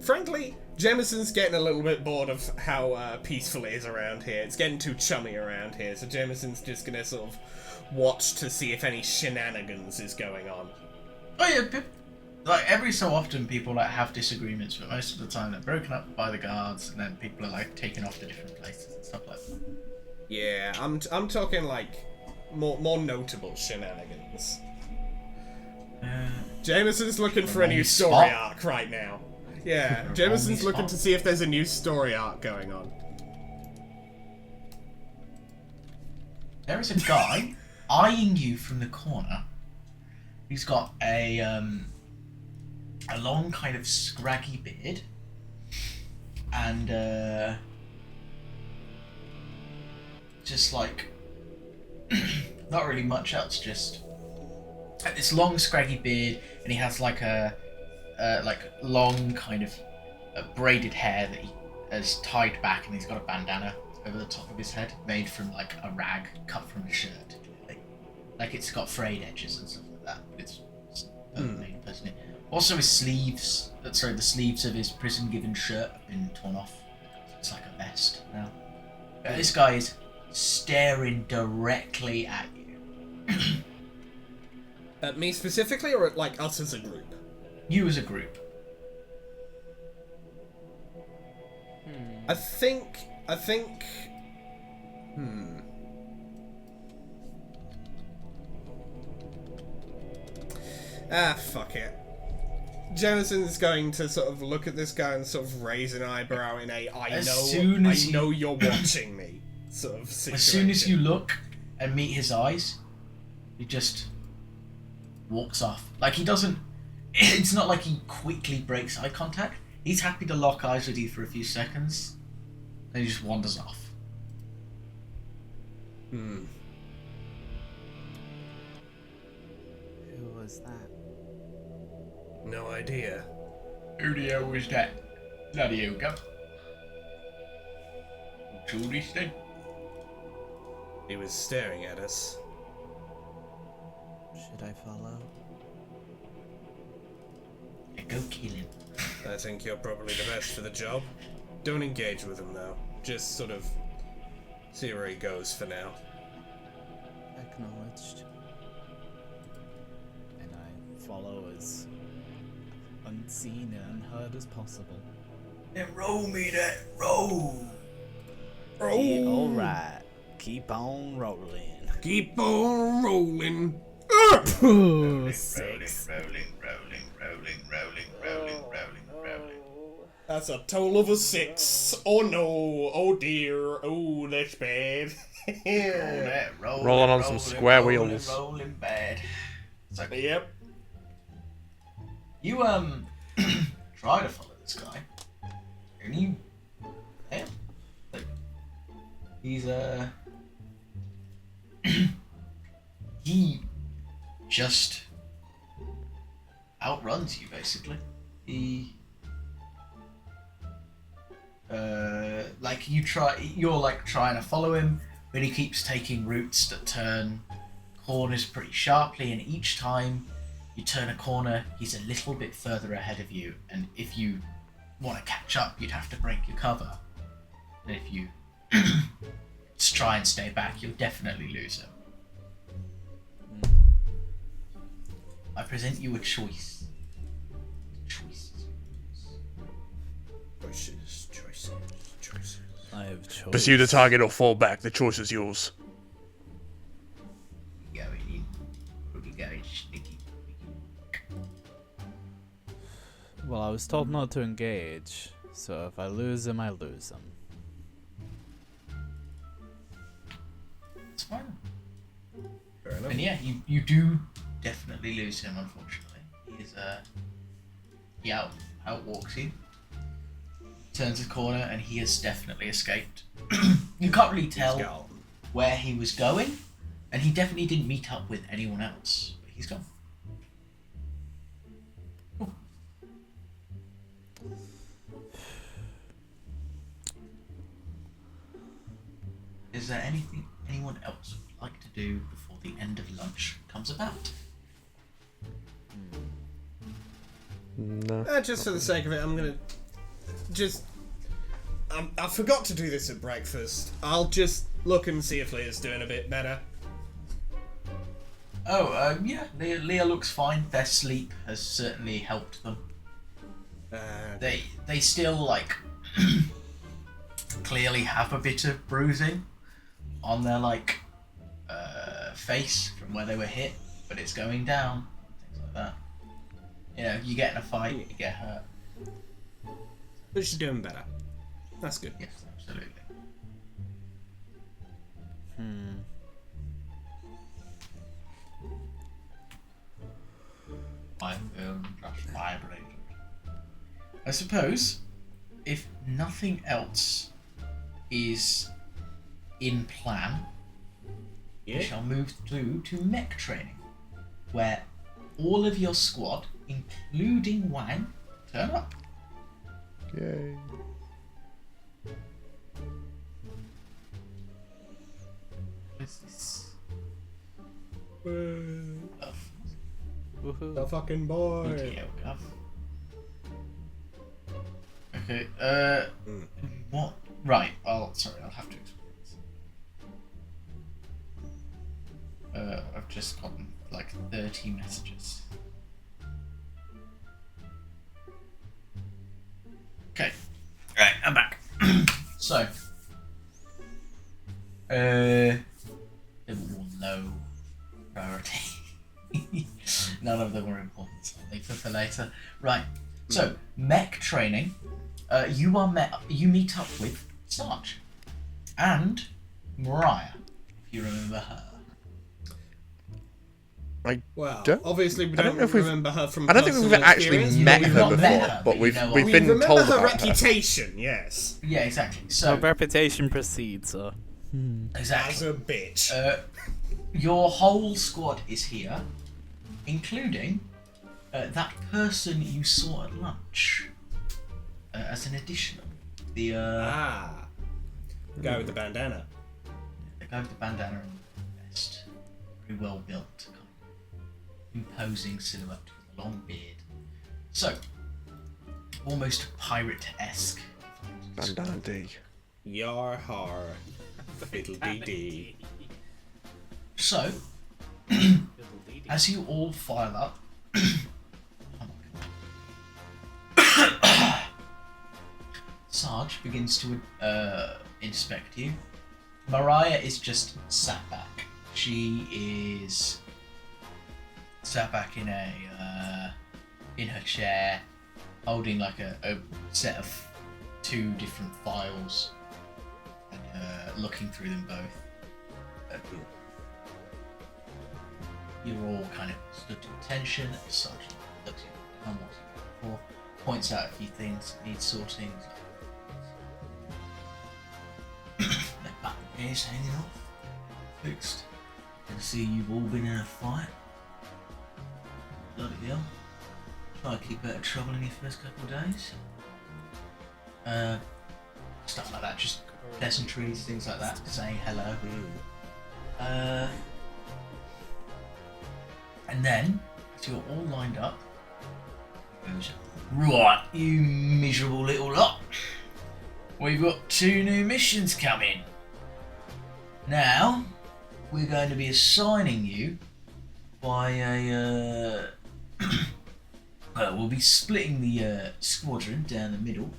frankly, Jameson's getting a little bit bored of how peaceful it is around here. It's getting too chummy around here, so Jameson's just gonna sort of watch to see if any shenanigans is going on. Oh yeah, like every so often people like have disagreements, but most of the time they're broken up by the guards, and then people are like taken off to different places and stuff like that. Yeah, I'm talking like more notable shenanigans. Jameson's looking for a new story arc right now. Yeah, Jameson's looking to see if there's a new story arc going on. There is a guy eyeing you from the corner. He's got a long kind of scraggy beard, and just like not really much else. Just this long scraggy beard, and he has like a long kind of braided hair that he has tied back, and he's got a bandana over the top of his head made from like a rag cut from a shirt. Like it's got frayed edges and stuff like that, but it's made personally. Also his sleeves, the sleeves of his prison-given shirt have been torn off. It's like a vest now. This guy is staring directly at you. At me specifically, or at like us as a group? You as a group. I think. Fuck it. Jameson's going to sort of look at this guy and sort of raise an eyebrow in a I know you're watching me sort of situation. As soon as you look and meet his eyes, he just walks off. Like he doesn't. It's not like he quickly breaks eye contact. He's happy to lock eyes with you for a few seconds, and he just wanders off. Who was that? No idea. Who the hell was that? Bloody Yoga. What's all this then? He was staring at us. Should I follow? Yeah, go kill him. I think you're probably the best for the job. Don't engage with him though. Just sort of see where he goes for now. Acknowledged. And I follow as unseen and unheard as possible. Then roll me that roll. Alright. Keep on rolling. Keep on rolling. Six. Rolling. That's a total of a 6. Oh no. Oh dear. Oh, that's bad. Rolling on some square wheels. Rolling bed. So Yep. you try to follow this guy, and you fail. Like, he's he just outruns you basically. He like you're like trying to follow him, but he keeps taking routes that turn corners pretty sharply, and each time you turn a corner he's a little bit further ahead of you, and if you want to catch up you'd have to break your cover, and if you just try and stay back you'll definitely lose him. I present you a choice. Choices. I have choice. Pursue the target or fall back. The choice is yours. Going in. Really going sneaky. Well, I was told not to engage, so if I lose him, I lose him. It's fine. Fair enough. And yeah, you do definitely lose him, unfortunately. He is he outwalks you. Turns a corner and he has definitely escaped. You can't really tell He's gone. where he was going, and he definitely didn't meet up with anyone else. But he's gone. Cool. Is there anything anyone else would like to do before the end of lunch comes about? No. Just for the sake of it, I'm gonna I forgot to do this at breakfast. I'll just look and see if Leah's doing a bit better. Oh, yeah, Leah looks fine. Their sleep has certainly helped them. They still, like, clearly have a bit of bruising on their, like, face from where they were hit, but it's going down, things like that. You know, you get in a fight, you get hurt. But she's doing better. That's good. Yes, absolutely. My phone just vibrated. I suppose, if nothing else is in plan, we shall move through to mech training, where all of your squad, including Wang, turn up. Yay. What is this? Woohoo. The fucking boy. ETL Gov. Okay, what? Right, sorry, I'll have to explain this. I've just gotten like 30 messages. Okay, right, I'm back. So, level 1 low priority. None of them are important, so I'll leave them for later. Right, so mech training. You meet up with Sarge and Mariah, if you remember her. Well, Don't- obviously we I don't don't know if we've- remember her from I don't think we've personal actually experience. met We've her not before, met her, but but we've you know we've We been remember told her about her. reputation, yes. Yeah, exactly. So So reputation precedes, so. As exactly. a bitch. Your whole squad is here, including that person you saw at lunch as an additional. The Guy with the bandana. the guy with the bandana and the vest. Very well built, kind of imposing silhouette with a long beard. So, almost pirate-esque. Bandana D. Yar har. Fiddle dee dee. So, as you all file up, Sarge begins to inspect you. Mariah is just sat back. She is sat back in in her chair, holding like a set of 2 different files and looking through them both. stood to attention. The sergeant looks you down, what's you for, points out a few things, needs sorting. That button is hanging off. Fixed. Can see you've all been in a fight. Bloody hell. Try to keep out of trouble in your first couple of days. Stuff like that, just pleasantries, things like that, saying hello. And then, as you're all lined up, he goes, right, you miserable little lot. We've got 2 new missions coming. Now, we're going to be assigning you by a... well, we'll be splitting the squadron down the middle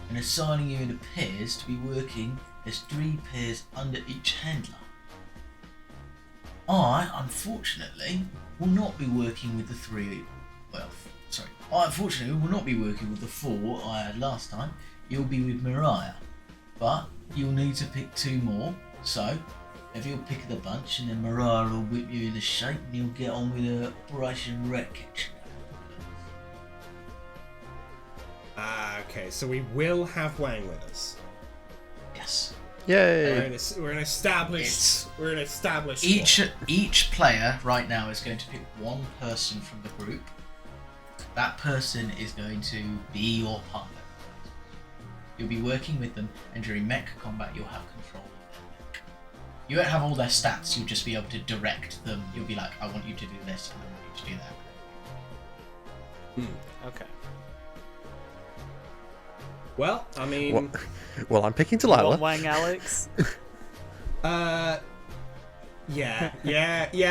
and assigning you into pairs to be working as 3 pairs under each handler. I, unfortunately, will not be working with the 3... Well, sorry. I, unfortunately, will not be working with the 4 I had last time. You'll be with Mariah. But you'll need to pick 2 more. So, if you'll pick the bunch, and then Mariah will whip you into shape, and you'll get on with Operation Rat Catch. Okay, so we will have Wang with us. Yes. Yay! We're an established. We're an established. Each player right now is going to pick 1 person from the group. That person is going to be your partner. You'll be working with them, and during mech combat, you'll have control of them. You won't have all their stats. You'll just be able to direct them. You'll be like, I want you to do this, and I want you to do that. Okay. Well, I mean, Well, I'm picking You want Delilah. Wang Alex? yeah.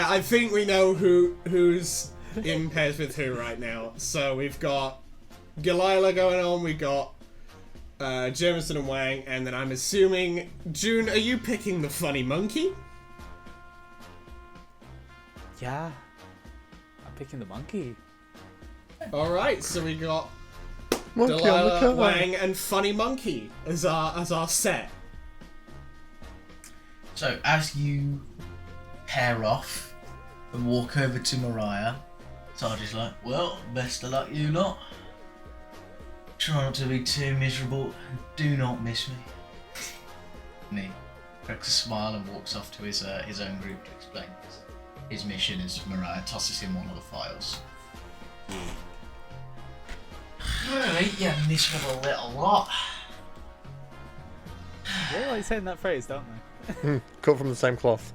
I think we know who's in pairs with who right now. So we've got Delilah going on. We got Jameson and Wang, and then I'm assuming June. Are you picking the funny monkey? Yeah. I'm picking the monkey. All right, so we got Monkey on the Delilah, cover. Wang, and funny monkey as our set. So as you pair off and walk over to Mariah, Sarge's like, well, best of luck you lot. Try not to be too miserable and do not miss me. And he cracks a smile and walks off to his own group to explain his mission as Mariah tosses him one of the files. Alright, you miserable little lot. They always saying that phrase, don't they? Cut from the same cloth.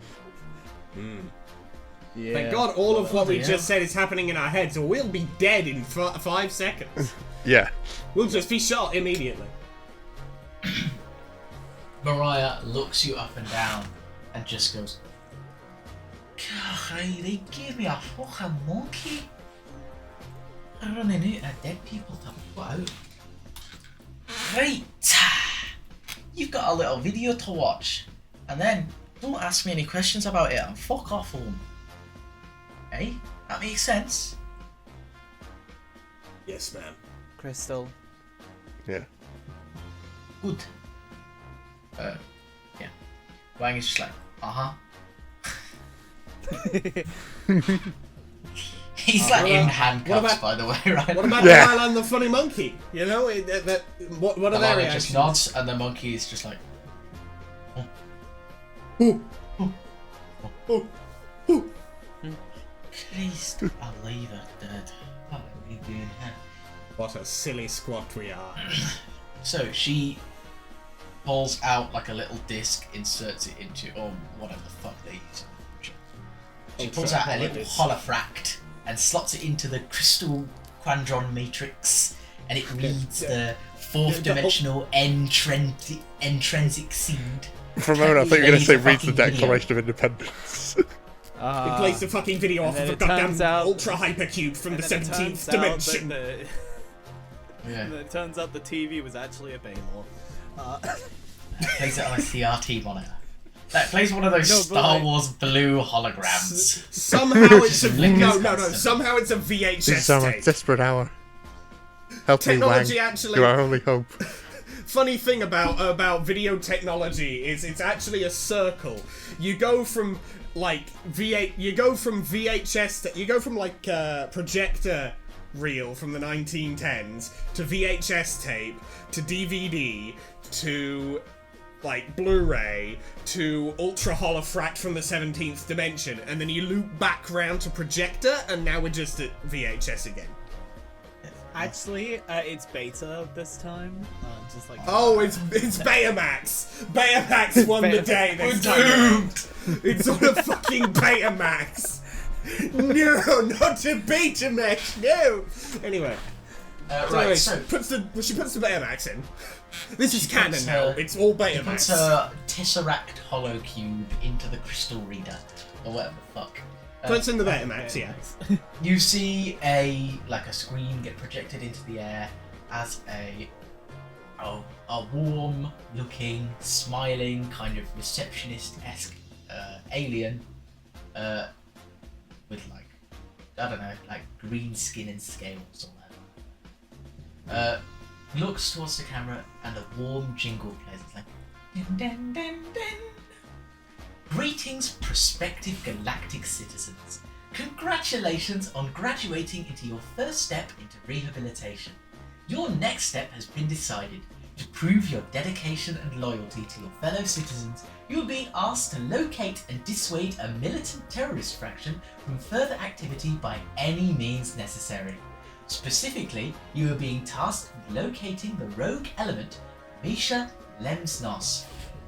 Yeah. Thank God all of what we yeah. just said is happening in our heads, or we'll be dead in 5 seconds. Yeah. We'll just be shot immediately. Mariah looks you up and down and just goes, God, they gave me a fucking monkey. I'm running out of dead people to put out. Right, you've got a little video to watch, and then don't ask me any questions about it and fuck off home. Hey, that makes sense. Yes, ma'am. Crystal. Yeah. Good. Yeah. Wang is just like, He's like in handcuffs, by the way, right? What about Yeah. Delilah and the funny monkey? You know, what are their Delilah reactions? just nods, and the monkey is just like, Christ, I'll leave her dead. What are we doing here? What a silly squat we are. So she pulls out like a little disc, inserts it into, or whatever the fuck they use. She pulls out a little holofract and slots it into the crystal quadron matrix, and it reads the fourth dimensional intrinsic seed. For a moment, I thought you were going to say Plays a reads the fucking video. Declaration of Independence. It plays the fucking video off then of a it goddamn turns out- ultra hypercube from the And then it 17th turns out dimension. that Yeah. and it turns out the TV was actually a Baylor. Plays it on a CRT monitor. That plays one of those No, but Star like- Wars blue holograms. Somehow it's a Lingus no. constant. Somehow it's a This is VHS our tape. desperate hour. Help me, Wang. Technology actually. You are our only hope. funny thing about video technology is it's actually a circle. You go from like VHS you go from like projector reel from the 1910s to VHS tape to DVD to like Blu-ray to ultra holofract from the 17th dimension, and then you loop back round to projector, and now we're just at VHS again. Actually, it's beta this time. Just like Oh, it's Betamax. Betamax won the day this time. It's on a fucking Betamax. No, not a Betamax. No. Anyway, Right, so she puts the Betamax in. This is canon puts now. her- It's all he Betamax. puts a Tesseract hollow cube into the crystal reader, or whatever the fuck. Puts in the Betamax, yeah. You see a screen get projected into the air as a warm-looking, smiling, kind of receptionist-esque alien with like, I don't know, like green skin and scales or whatever. Looks towards the camera and a warm jingle plays. It's like dun, dun, dun, dun. Greetings, prospective galactic citizens. Congratulations on graduating into your first step into rehabilitation. Your next step has been decided. To prove your dedication and loyalty to your fellow citizens, you are being asked to locate and dissuade a militant terrorist faction from further activity by any means necessary. Specifically, you are being tasked with locating the rogue element, Misha Lemsnos,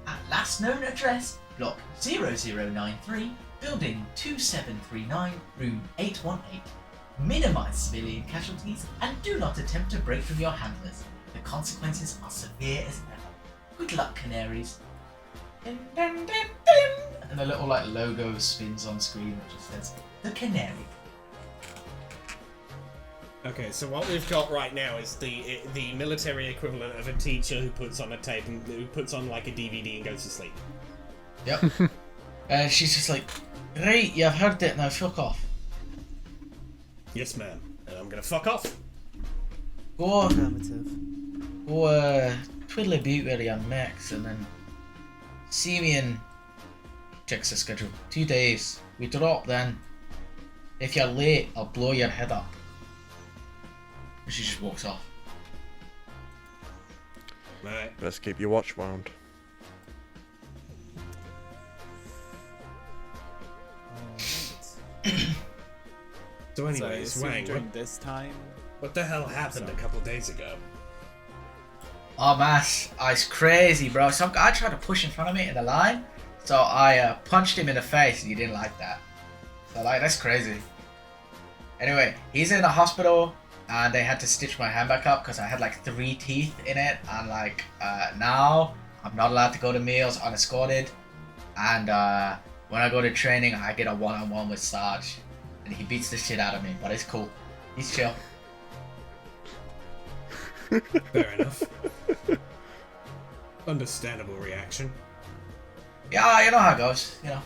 at last known address, Block 0093, Building 2739, Room 818. Minimize civilian casualties and do not attempt to break from your handlers. The consequences are severe as ever. Good luck, canaries. Dun, dun, dun, dun. And the little like logo spins on screen that just says the canary. Okay, so what we've got right now is the military equivalent of a teacher who puts on a tape and who puts on like a DVD and goes to sleep. Yep. She's just like, right, you've heard it, now fuck off. Yes, ma'am. And I'm gonna fuck off. Go Affirmative. twiddly boot with your Max and then see me in, checks the schedule, 2 days. We drop then. If you're late, I'll blow your head up. And she just walks off. Right. Let's keep your watch wound. So anyways, so I assume Wang, during this time, what the hell happened a couple days ago? Oh man, it's crazy, bro. Some guy tried to push in front of me in the line, so I punched him in the face, and he didn't like that. So like, that's crazy. Anyway, he's in the hospital, and they had to stitch my hand back up because I had like 3 teeth in it, and like now I'm not allowed to go to meals unescorted, and when I go to training, I get a one-on-one with Sarge, and he beats the shit out of me, but it's cool. He's chill. Fair enough. Understandable reaction. Yeah, you know how it goes, you know.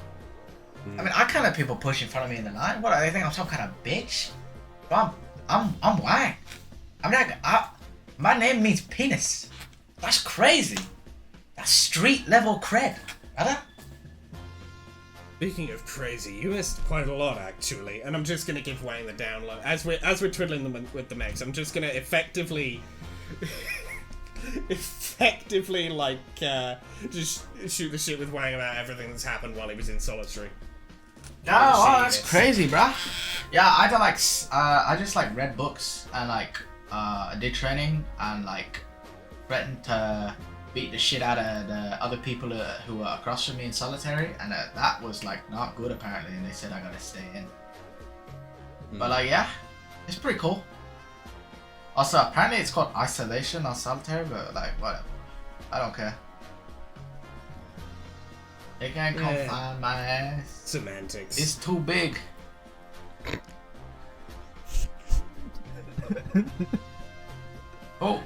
I mean, I can't let people push in front of me in the line. What, they think I'm some kind of bitch? But I'm Wang. I'm not, my name means penis. That's crazy. That's street level cred, brother. Speaking of crazy, you missed quite a lot actually, and I'm just gonna give Wang the down low. As we're twiddling them with the Megs, I'm just gonna effectively like just shoot the shit with Wang about everything that's happened while he was in solitary. No, oh, that's crazy, bruh. Yeah, I just like read books and like I did training and like threatened to beat the shit out of the other people who were across from me in solitary, and that was like not good apparently, and they said I gotta stay in. But like, yeah, it's pretty cool. Also, apparently it's called isolation or solitary, but like, whatever. I don't care. They can't confine my ass. Semantics. It's too big. Oh,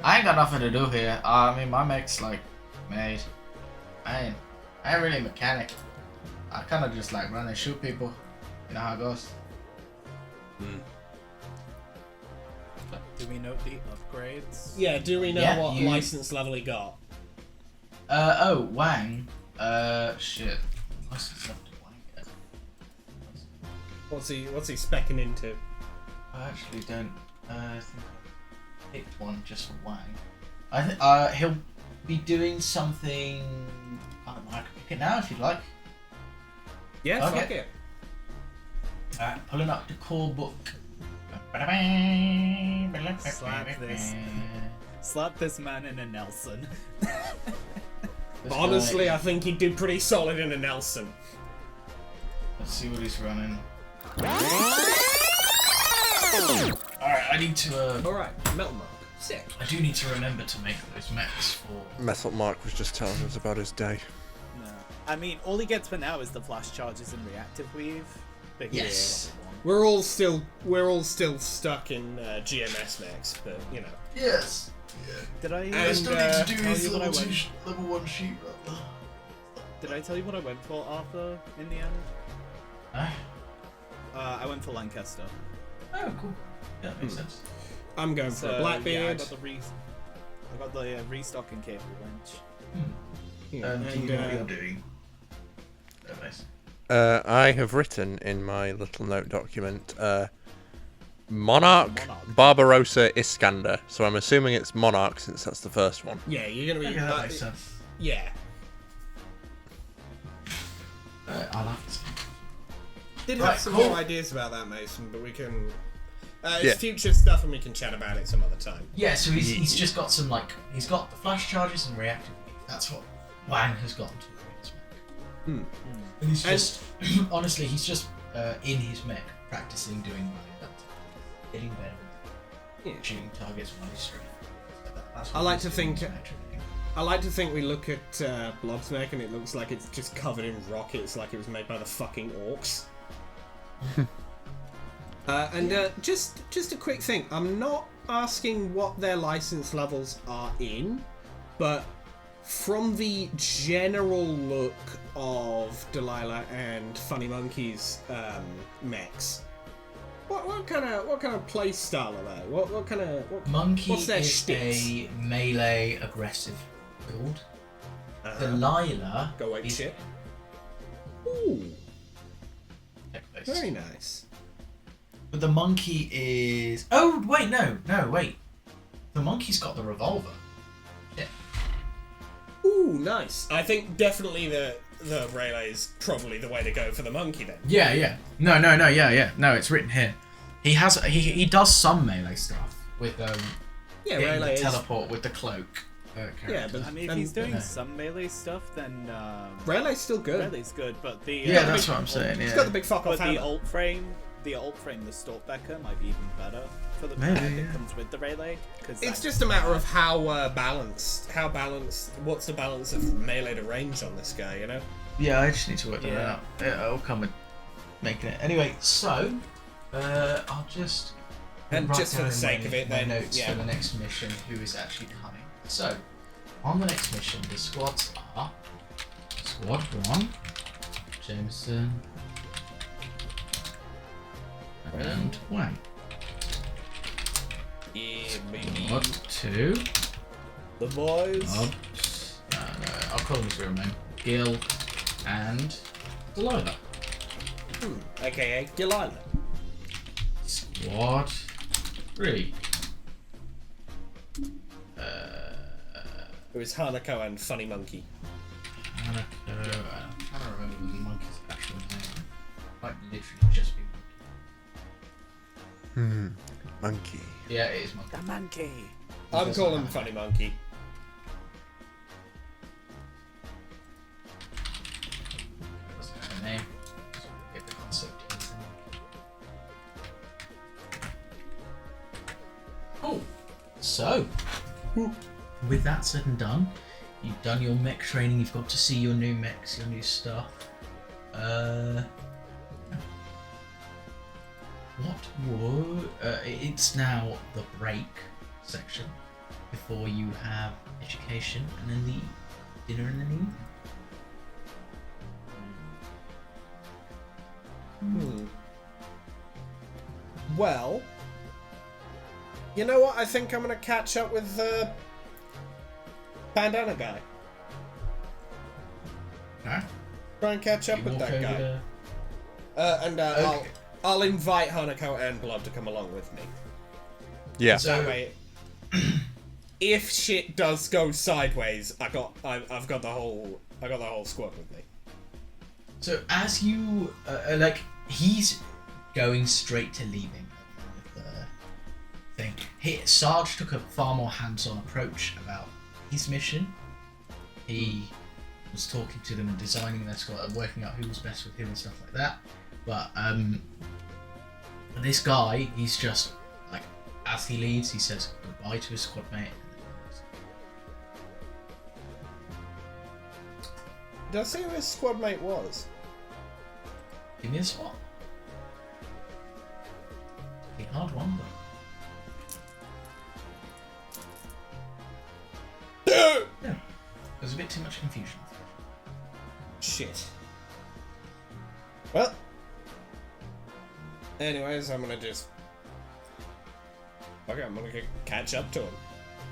I ain't got nothing to do here. I mean, my mech's like made. I ain't really a mechanic. I kind of just like run and shoot people. You know how it goes. Do we note the upgrades? Yeah, do we know Yeah, what you- license level he got? Wang. Shit. License up to Wang. Yeah. What's he specking into? I actually don't. I think I picked one just for Wang. I think he'll be doing something. I don't know. I can pick it now if you'd like. Yeah, Okay. fuck it. Alright, pulling up the core book. Slap this. Slap this man in a Nelson. This Honestly, guy- I think he'd do pretty solid in a Nelson. Let's see what he's running. Alright, I need to. Alright, Metal Mark. Sick. I do need to remember to make those mechs for. Metal Mark was just telling us about his day. No. I mean, all he gets for now is the flash charges and reactive weave. Because Yes. We're all still stuck in GMS mechs, but you know. Yes. Did I? I still need to do tell his you what I level went? level 1 sheet. Did I tell you what I went for, Arthur? In the end, No? I went for Lancaster. Oh, cool. Yeah, that makes sense. I'm going for So a yeah, I Blackbeard. got the restocking cable winch. Yeah, Do you know what you're doing? Oh, nice. I have written in my little note document Monarch, Monarch. Barbarossa, Iskander. So I'm assuming it's Monarch since that's the first one. Yeah, you're gonna be. Yeah, that makes sense. Yeah. I'll have to. Did Right, have some cool. more ideas about that, Mason, but we can. Yeah. It's future stuff, and we can chat about it some other time. Yeah, so he's just got some he's got the flash charges and reactive. That's what Wang has gotten to in his mech. And he's just honestly he's just in his mech practicing doing that, getting better, Yeah. shooting targets while he's straight. That's I what like he's to doing in think- his mech training. I like to think we look at Blob's mech, and it looks like it's just covered in rockets, like it was made by the fucking orcs. Just a quick thing. I'm not asking what their license levels are in, but from the general look of Delilah and Funny Monkey's mechs, what kind of play style are they? What kind of Monkey what's their is shticks? a melee aggressive build. Uh-huh. Delilah Go ape is shit. Ooh, tech-based. very nice. But the monkey is. Oh wait, no, wait. The monkey's got the revolver. Yeah. Ooh, nice. I think definitely the Rayleigh is probably the way to go for the monkey then. Yeah. No, yeah. No, it's written here. He has he does some melee stuff with Yeah, getting Rayleigh the is. teleport with the cloak. Yeah, but I mean, if and he's doing no. some melee stuff, then Rayleigh's still good. Rayleigh's good. But the Yeah, that's what I'm saying. He's Yeah. got the big fuck off But the hammer. alt frame, the Stortbecker might be even better for the Maybe, pack yeah. that comes with the Rayleigh. Cause It's that- just a matter of how balanced. What's the balance of melee to range on this guy? You know. Yeah, I just need to work that Yeah. out. I'll come with making it. Anyway, so I'll just And write just for down the in sake my- of it, my then, notes yeah. for the next mission who is actually coming. So on the next mission, the squads are Squad 1, Jameson, and Wang. Yeah, Squad 2, The boys. Bob, I'll call him his real name, Gil, and Delilah. AKA Delilah. Squad 3. Who is Hanako and Funny Monkey. I'm trying to remember the monkey's actual name. Might literally just be monkey. Monkey. Yeah, it is monkey. the monkey. I'm does calling not have Funny Monkey. That's not her name. Just get the concept into Cool. So, with that said and done, you've done your mech training, you've got to see your new mechs, your new stuff. It's now the break section before you have education and then the dinner in the evening. Well, You know what? I think I'm gonna catch up with the bandana guy. Huh? Try and catch up You with walk that over guy. to- And Okay. I'll invite Hanako and Blood to come along with me. Yeah. So- That way, if shit does go sideways, I've got the whole squad with me. So as you like, he's going straight to leaving with the thing. Sarge took a far more hands-on approach about his mission. He was talking to them and designing their squad, working out who was best with him and stuff like that. But this guy, he's just like, as he leaves, he says goodbye to his squad mate. Did I say who his squad mate was? Give me a spot. Be hard one, but yeah, there's a bit too much confusion. Shit. Well. Anyways, I'm gonna just. Okay, I'm gonna catch up to him.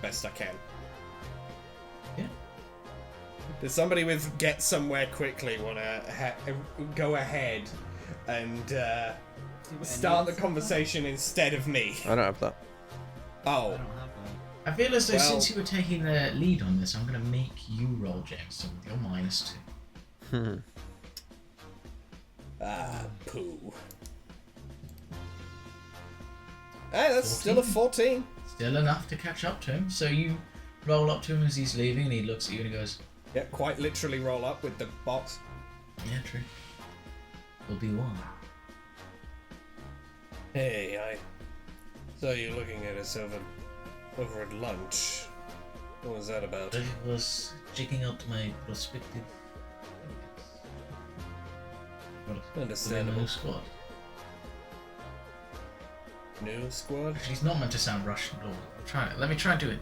Best I can. Yeah. Does somebody with get somewhere quickly wanna go ahead and start the conversation instead of me? I don't have that. I Oh. don't have that. I feel as though Well- since you were taking the lead on this, I'm going to make you roll, Jameson, with your -2. Poo. Hey, that's still a 14. Still enough to catch up to him. So you roll up to him as he's leaving, and he looks at you and he goes, Yeah, quite literally roll up with the box. "Yeah, true. Will be one." Hey, I saw you looking at us over at lunch. What was that about? I was checking out my prospective. Understandable. New squad. New squad? She's not meant to sound Russian at all. Let me try and do it.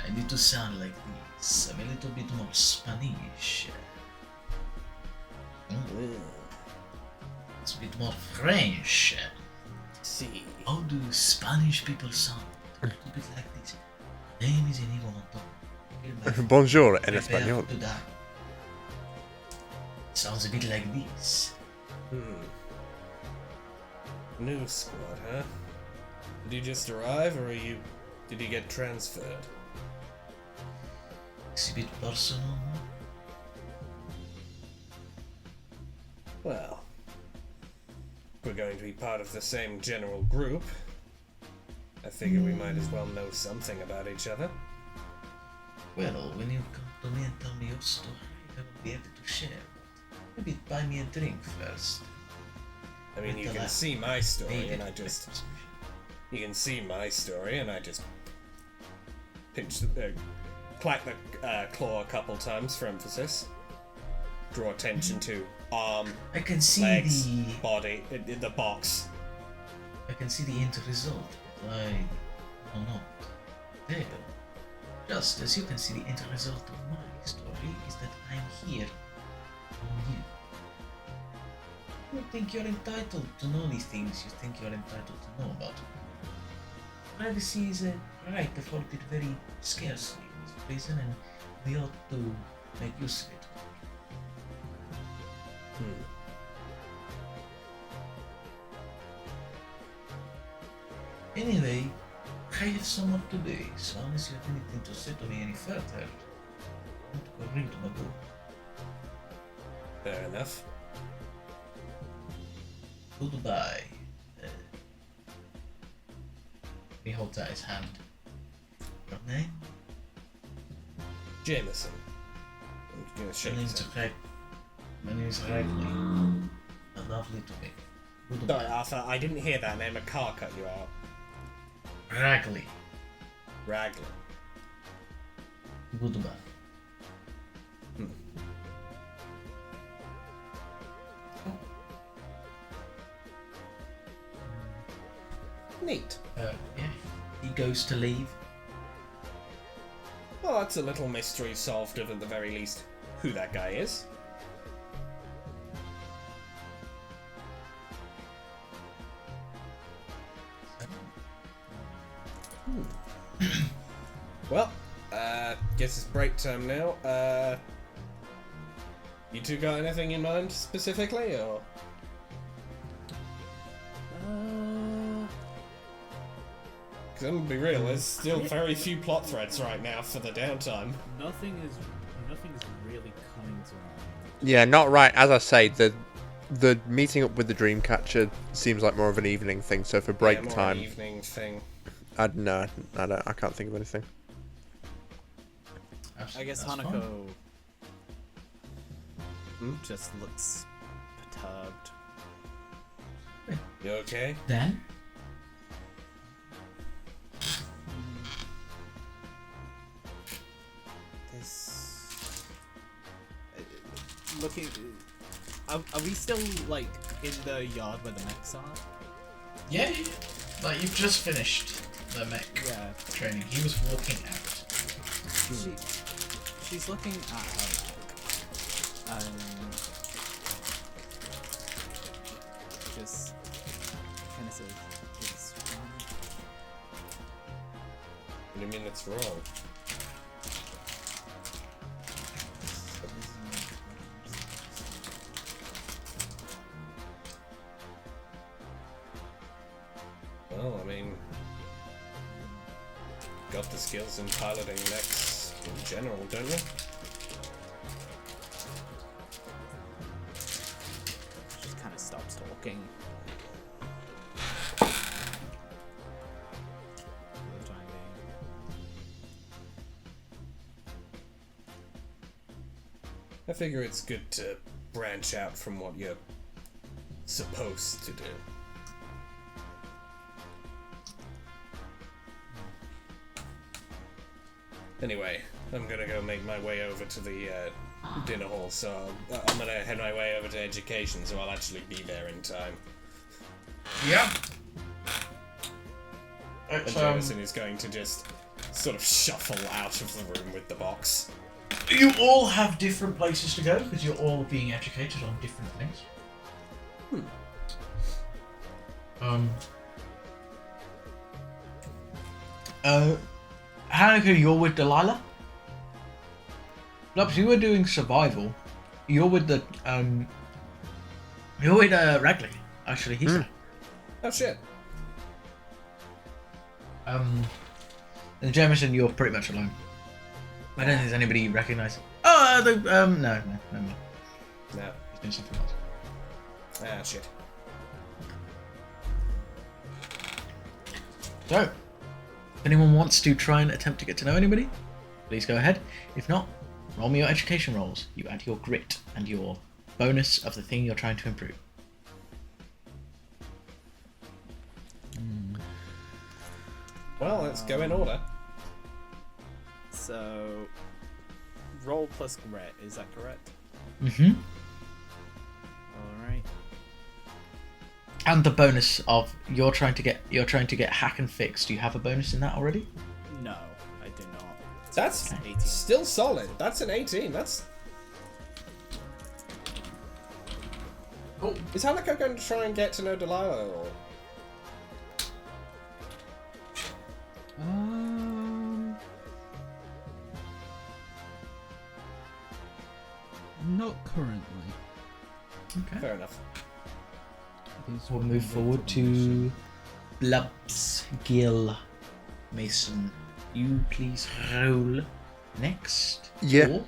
I need to sound like this. I'm a little bit more Spanish. It's a bit more French. See. How do Spanish people sound? A little bit like this. My name is Inigo Montoya. Bonjour en Prepare español. to die. Sounds a bit like this. New squad, huh? Did you just arrive, or did you get transferred? It's a bit personal. Well, we're going to be part of the same general group. I figure we might as well know something about each other. Well, when you come to me and tell me your story, I will be able to share. Maybe buy me a drink first. I mean, you can see my story, and I just pinch clack the claw a couple times for emphasis. Draw attention to arm, I can see legs, the body, the box. I can see the end result, but I will not tell. Just as you can see the end result of my story is that I'm here on you. You think you're entitled to know these things you think you're entitled to know about. Privacy is a right afforded very scarcely in this prison, and we ought to make use of it. Anyway, I have somewhat to do, so unless you have anything to say to me any further, I want to go read my book. Fair enough. Goodbye. He holds out his hand. Your name? Jameson. I'm gonna shake My his name's hand. Red. My name's Redley. Lovely to meet you. Sorry, Goodbye. Arthur, I didn't hear that name. A car cut you out. Ragley. Raglan. Goodbye. Neat. Yeah. He goes to leave. Well, that's a little mystery solved of, at the very least, who that guy is. Well, guess it's break time now. You two got anything in mind specifically, or? Because I'm gonna be real, there's still very few plot threads right now for the downtime. Nothing is really coming to mind. Yeah, not right. As I say, the meeting up with the Dreamcatcher seems like more of an evening thing. So for break More time, an evening thing. I can't think of anything. I guess That's Hanako fine. just looks perturbed. You okay? Then? This looking. Are we still like in the yard where the mechs are? Yeah, like you've just finished the mech Yeah. training. He was walking out. She's looking at her mech. Just kind of says, "It's wrong." What do you mean it's wrong? Well, I mean, got the skills in piloting mechs in general, don't you? She kind of stops talking. For the time being. I figure it's good to branch out from what you're supposed to do. Anyway, I'm gonna go make my way over to the dinner hall, so I'm gonna head my way over to education, so I'll actually be there in time. Yeah. And Jameson is going to just sort of shuffle out of the room with the box. You all have different places to go because you're all being educated on different things. Hanako, you're with Delilah. Lux, you were doing survival. You're with the You're with Ragley. Actually, he's there. Oh shit. And Jameson, you're pretty much alone. I don't think there's anybody you recognise. Oh, no. No. He's doing something else. Ah, shit. So, if anyone wants to try and attempt to get to know anybody, please go ahead. If not, roll me your education rolls. You add your grit and your bonus of the thing you're trying to improve. Well, let's go in order. So, roll plus grit, is that correct? Mm-hmm. Alright. And the bonus of you're trying to get hack and fix. Do you have a bonus in that already? No, I do not. That's 18. still solid. That's an 18. That's... Cool. Is Hanako going to try and get to know Delilah, or...? Not currently. Okay. Fair enough. We'll move forward to Blubs Gill Mason. You please roll next. Yeah. Or,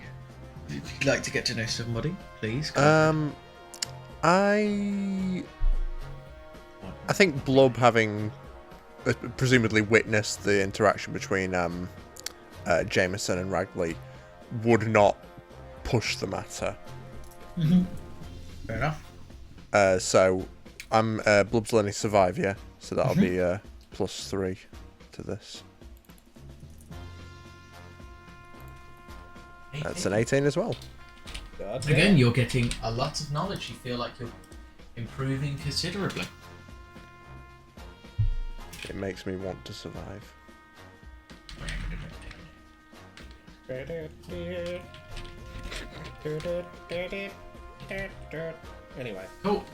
if you'd like to get to know somebody, please. Go ahead. I think Blub, having presumably witnessed the interaction between Jameson and Ragley, would not push the matter. Fair enough. So I'm Blub's learning survive, yeah. So that'll be +3 to this. That's an 18 as well. God Again, damn. you're getting a lot of knowledge. You feel like you're improving considerably. It makes me want to survive. Anyway. Cool.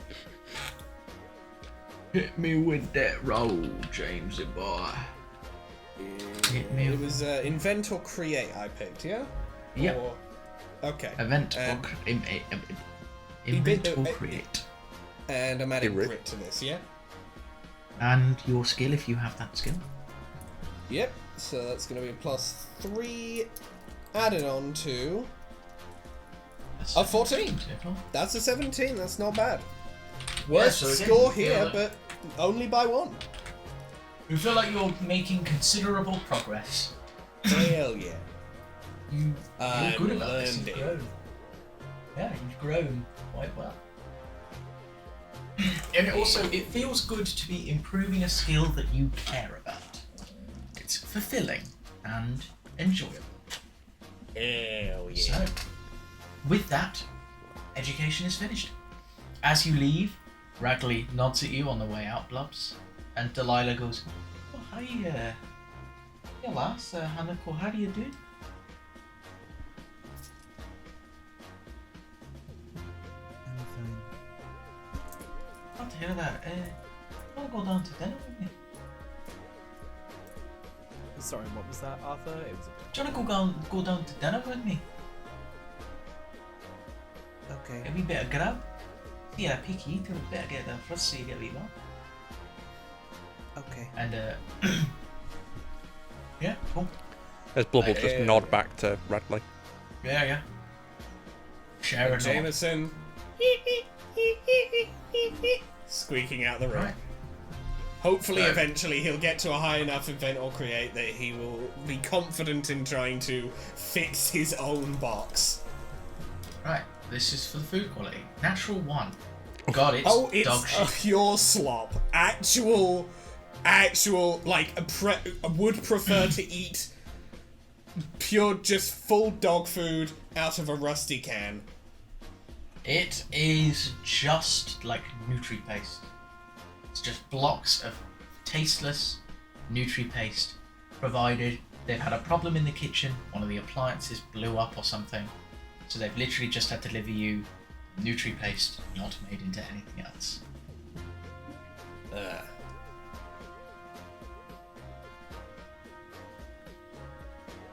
Hit me with that roll, Jamesy boy. It was invent or create I picked, yeah? Yep. Or... Okay. Event Um, or invent or create. And I'm adding Grit. grit to this, yeah? And your skill if you have that skill. Yep. So that's going to be a +3 added on to a 14. That's a 17. That's not bad. Worst so again, score you feel here, like- but only by 1. You feel like you're making considerable progress. Hell yeah. You're I'm good about this. You've learning. grown. Yeah, you've grown quite well. And also, it feels good to be improving a skill that you care about. It's fulfilling and enjoyable. Hell yeah. So, with that, education is finished. As you leave, Ragley nods at you on the way out, Blubs, and Delilah goes, "Oh, hi, yeah, lass, Hanako, how do you do?" Glad to hear that. Wanna go down to dinner with me? Sorry, what was that, Arthur? It was a Do you wanna go down to dinner with me? Okay. A wee bit of grab? Yeah, a picky eater, better get there first so you get a wee one. Okay. And yeah, cool. As Blub will just nod back to Radley. Yeah. Share it. Jameson. Squeaking out the room. Right. Hopefully, So- eventually, he'll get to a high enough invent or create that he will be confident in trying to fix his own box. Right, this is for the food quality. Natural 1. God, it's Oh, it's dog a shit. pure slop. Actual, like, I would prefer to eat pure, just full dog food out of a rusty can. It is just like Nutri paste. It's just blocks of tasteless Nutri paste, provided they've had a problem in the kitchen, one of the appliances blew up or something, so they've literally just had to deliver you Nutri paste, not made into anything else.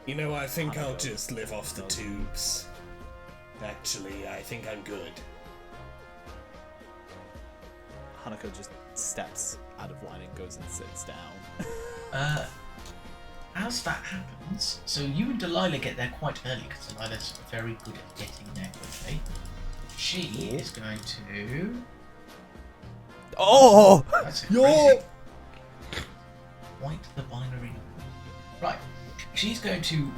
You know, I think I'll just live off the tubes. Actually, I think I'm good. Hanako just steps out of line and goes and sits down. As that happens, so you and Delilah get there quite early because Delilah's very good at getting there quickly. She is going to. Oh! That's a Yo! crazy- Quite the binary number. Right. She's going to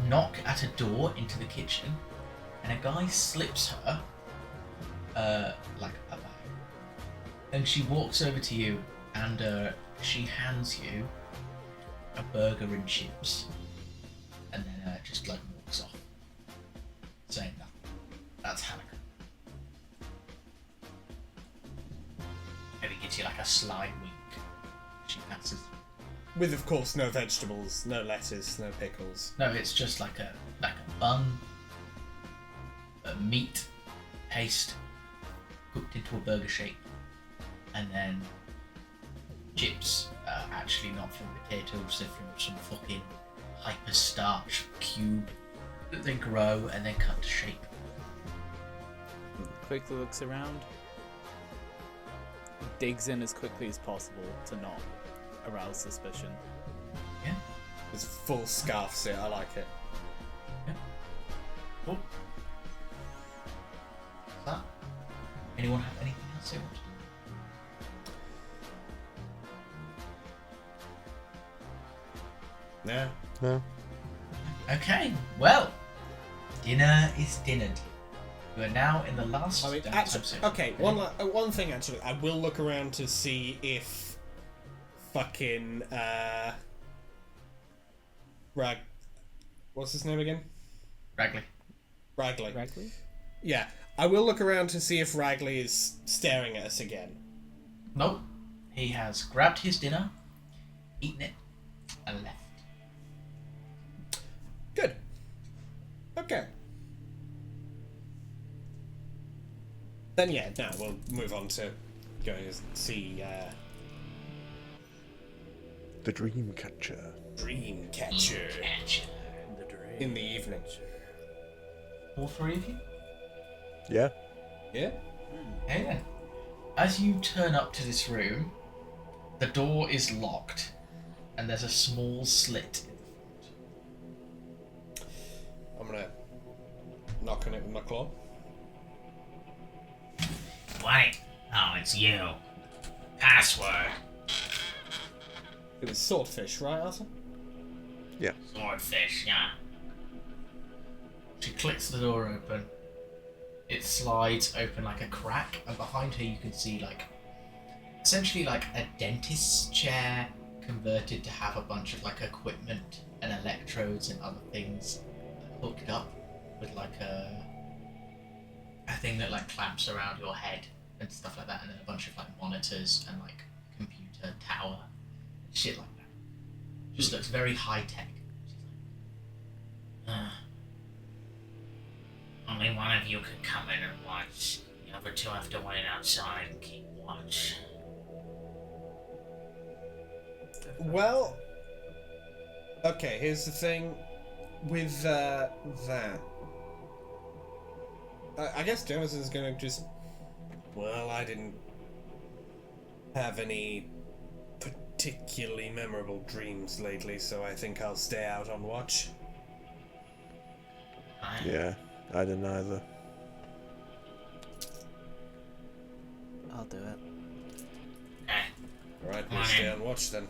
knock at a door into the kitchen, and a guy slips her like a bag. And she walks over to you, and she hands you a burger and chips, and then just like walks off, saying that. That's Hanukkah. Maybe gives you like a sly wink. She passes. With, of course, no vegetables, no lettuce, no pickles. No, it's just like a bun, a meat paste cooked into a burger shape, and then chips. Actually, not from potatoes; they're from some fucking hyper starch cube that they grow and then cut to shape. Quickly looks around. Digs in as quickly as possible to not arouse suspicion. Yeah. It's full scarfs it, I like it. Cool. That. Anyone have anything else they want to do? Yeah. No. Okay, well, dinner is dinnered. We are now in the last. I mean, downtime actually, section. okay, one thing actually, I will look around to see if fucking what's his name again? Ragley. Ragley. Ragley? Yeah, I will look around to see if Ragley is staring at us again. Nope. He has grabbed his dinner, eaten it, and left. Good. Okay. Then yeah, now we'll move on to going to see The dream catcher. Dream catcher. In the evening. All three of you? Yeah. Yeah? Okay then. As you turn up to this room, the door is locked, and there's a small slit in the front. I'm gonna knock on it with my claw. What? Oh, it's you. Password. It was swordfish, right, Arthur? Yeah. Swordfish, yeah. She clicks the door open. It slides open like a crack, and behind her you can see essentially like a dentist's chair converted to have a bunch of equipment and electrodes and other things hooked up with a thing that clamps around your head and stuff like that, and then a bunch of monitors and computer tower shit like that. Just looks very high tech. She's Only one of you can come in and watch. The other two have to wait outside and keep watch. Well, okay, here's the thing with that. I guess Jefferson's gonna just. Well, I didn't have any particularly memorable dreams lately, so I think I'll stay out on watch. Yeah. I didn't either. I'll do it. Alright, we'll stay on watch then.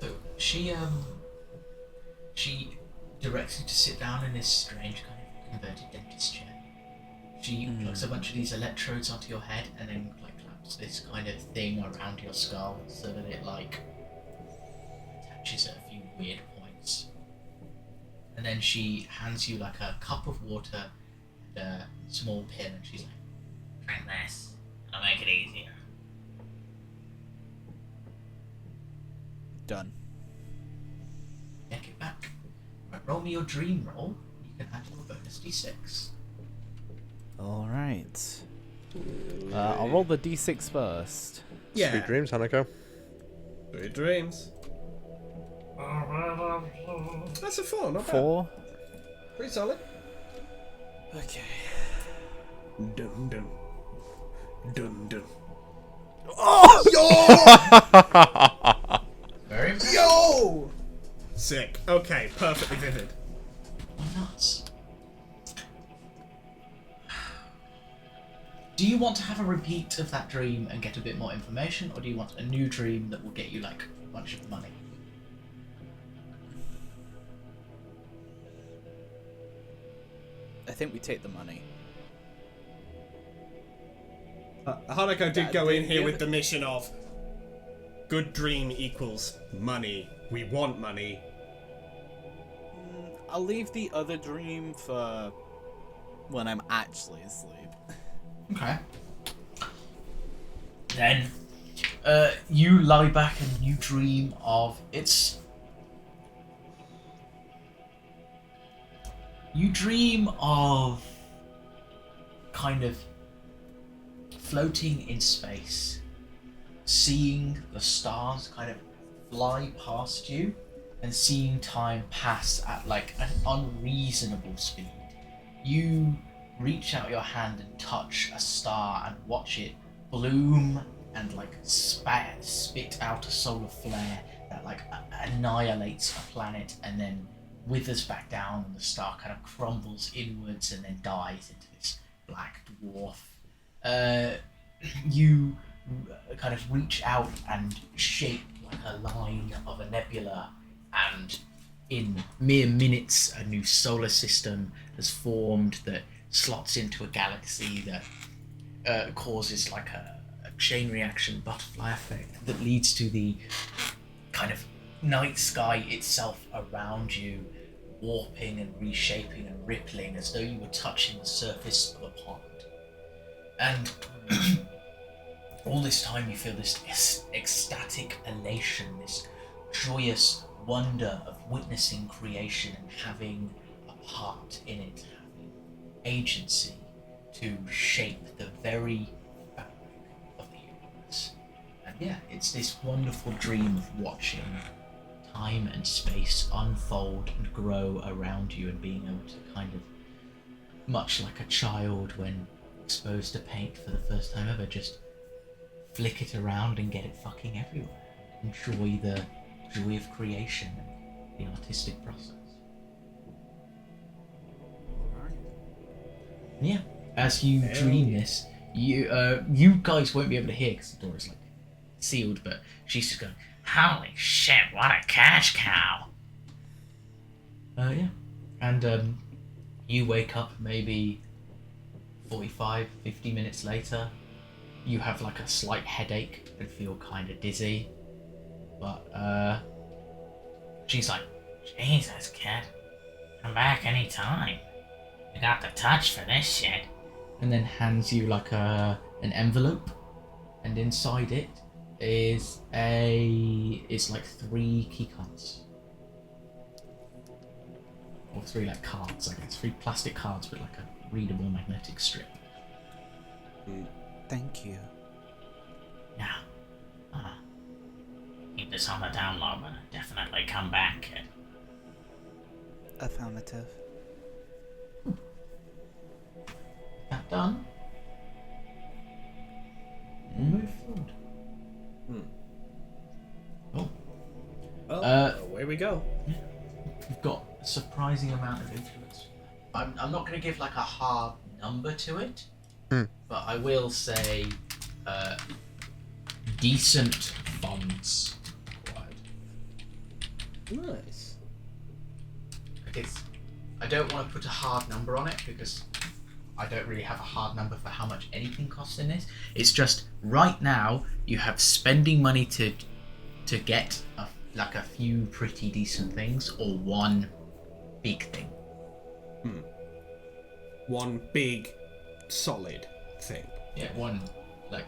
So she directs you to sit down in this strange kind of converted dentist chair. She plugs a bunch of these electrodes onto your head and then clamps this kind of thing around your skull so that it attaches at a few weird points. And then she hands you a cup of water and a small pin, and she's like, Drink this. It'll make it easier. Done. take it back. Right, roll me your dream roll. You can add your bonus d6. Alright. I'll roll the d6 first. Yeah. Sweet dreams, Hanako. Sweet dreams. That's a 4, not bad. 4. Pretty solid. Okay. Dun dun. Dun dun. Very impressive. Yo! Sick. Okay, perfectly vivid. Nuts. Do you want to have a repeat of that dream and get a bit more information, or do you want a new dream that will get you like a bunch of money? I think we take the money. Hanako did go in here the with other- the mission of good dream equals money. We want money. I'll leave the other dream for when I'm actually asleep. Okay. Then, you lie back and you dream of You dream of kind of floating in space, seeing the stars kind of fly past you, and seeing time pass at like an unreasonable speed. You reach out your hand and touch a star and watch it bloom and like spit out a solar flare that like annihilates a planet and then withers back down, and the star kind of crumbles inwards and then dies into this black dwarf. You kind of reach out and shape like a line of a nebula, and in mere minutes a new solar system has formed that slots into a galaxy that causes like a chain reaction butterfly effect that leads to the kind of night sky itself around you warping and reshaping and rippling as though you were touching the surface of a pond. And all this time you feel this ecstatic elation, this joyous wonder of witnessing creation and having a part in it, having agency to shape the very fabric of the universe. And yeah, it's this wonderful dream of watching time and space unfold and grow around you and being able to kind of, much like a child when exposed to paint for the first time ever, just flick it around and get it fucking everywhere. Enjoy the joy of creation and the artistic process. Yeah, as you dream this, you guys won't be able to hear because the door is like sealed, but she's just going, Holy shit, what a cash cow. yeah. And you wake up maybe 45, 50 minutes later. You have like a slight headache and feel kind of dizzy. But She's like, Jesus, kid. Come back anytime. You got the touch for this shit. and then hands you like an envelope, and inside it is it's like 3 key cards. Or 3 like cards, I guess. 3 plastic cards with like a readable magnetic strip. Thank you. Yeah. Keep this on the down low, but definitely come back, kid. Affirmative. That done? Move forward. Oh. Oh, away we go. You've got a surprising amount of influence. I'm not going to give like a hard number to it, but I will say decent funds required. Nice. I don't want to put a hard number on it because I don't really have a hard number for how much anything costs in this. It's just right now you have spending money to get like a few pretty decent things or one big thing. One big, solid thing. Yeah, one like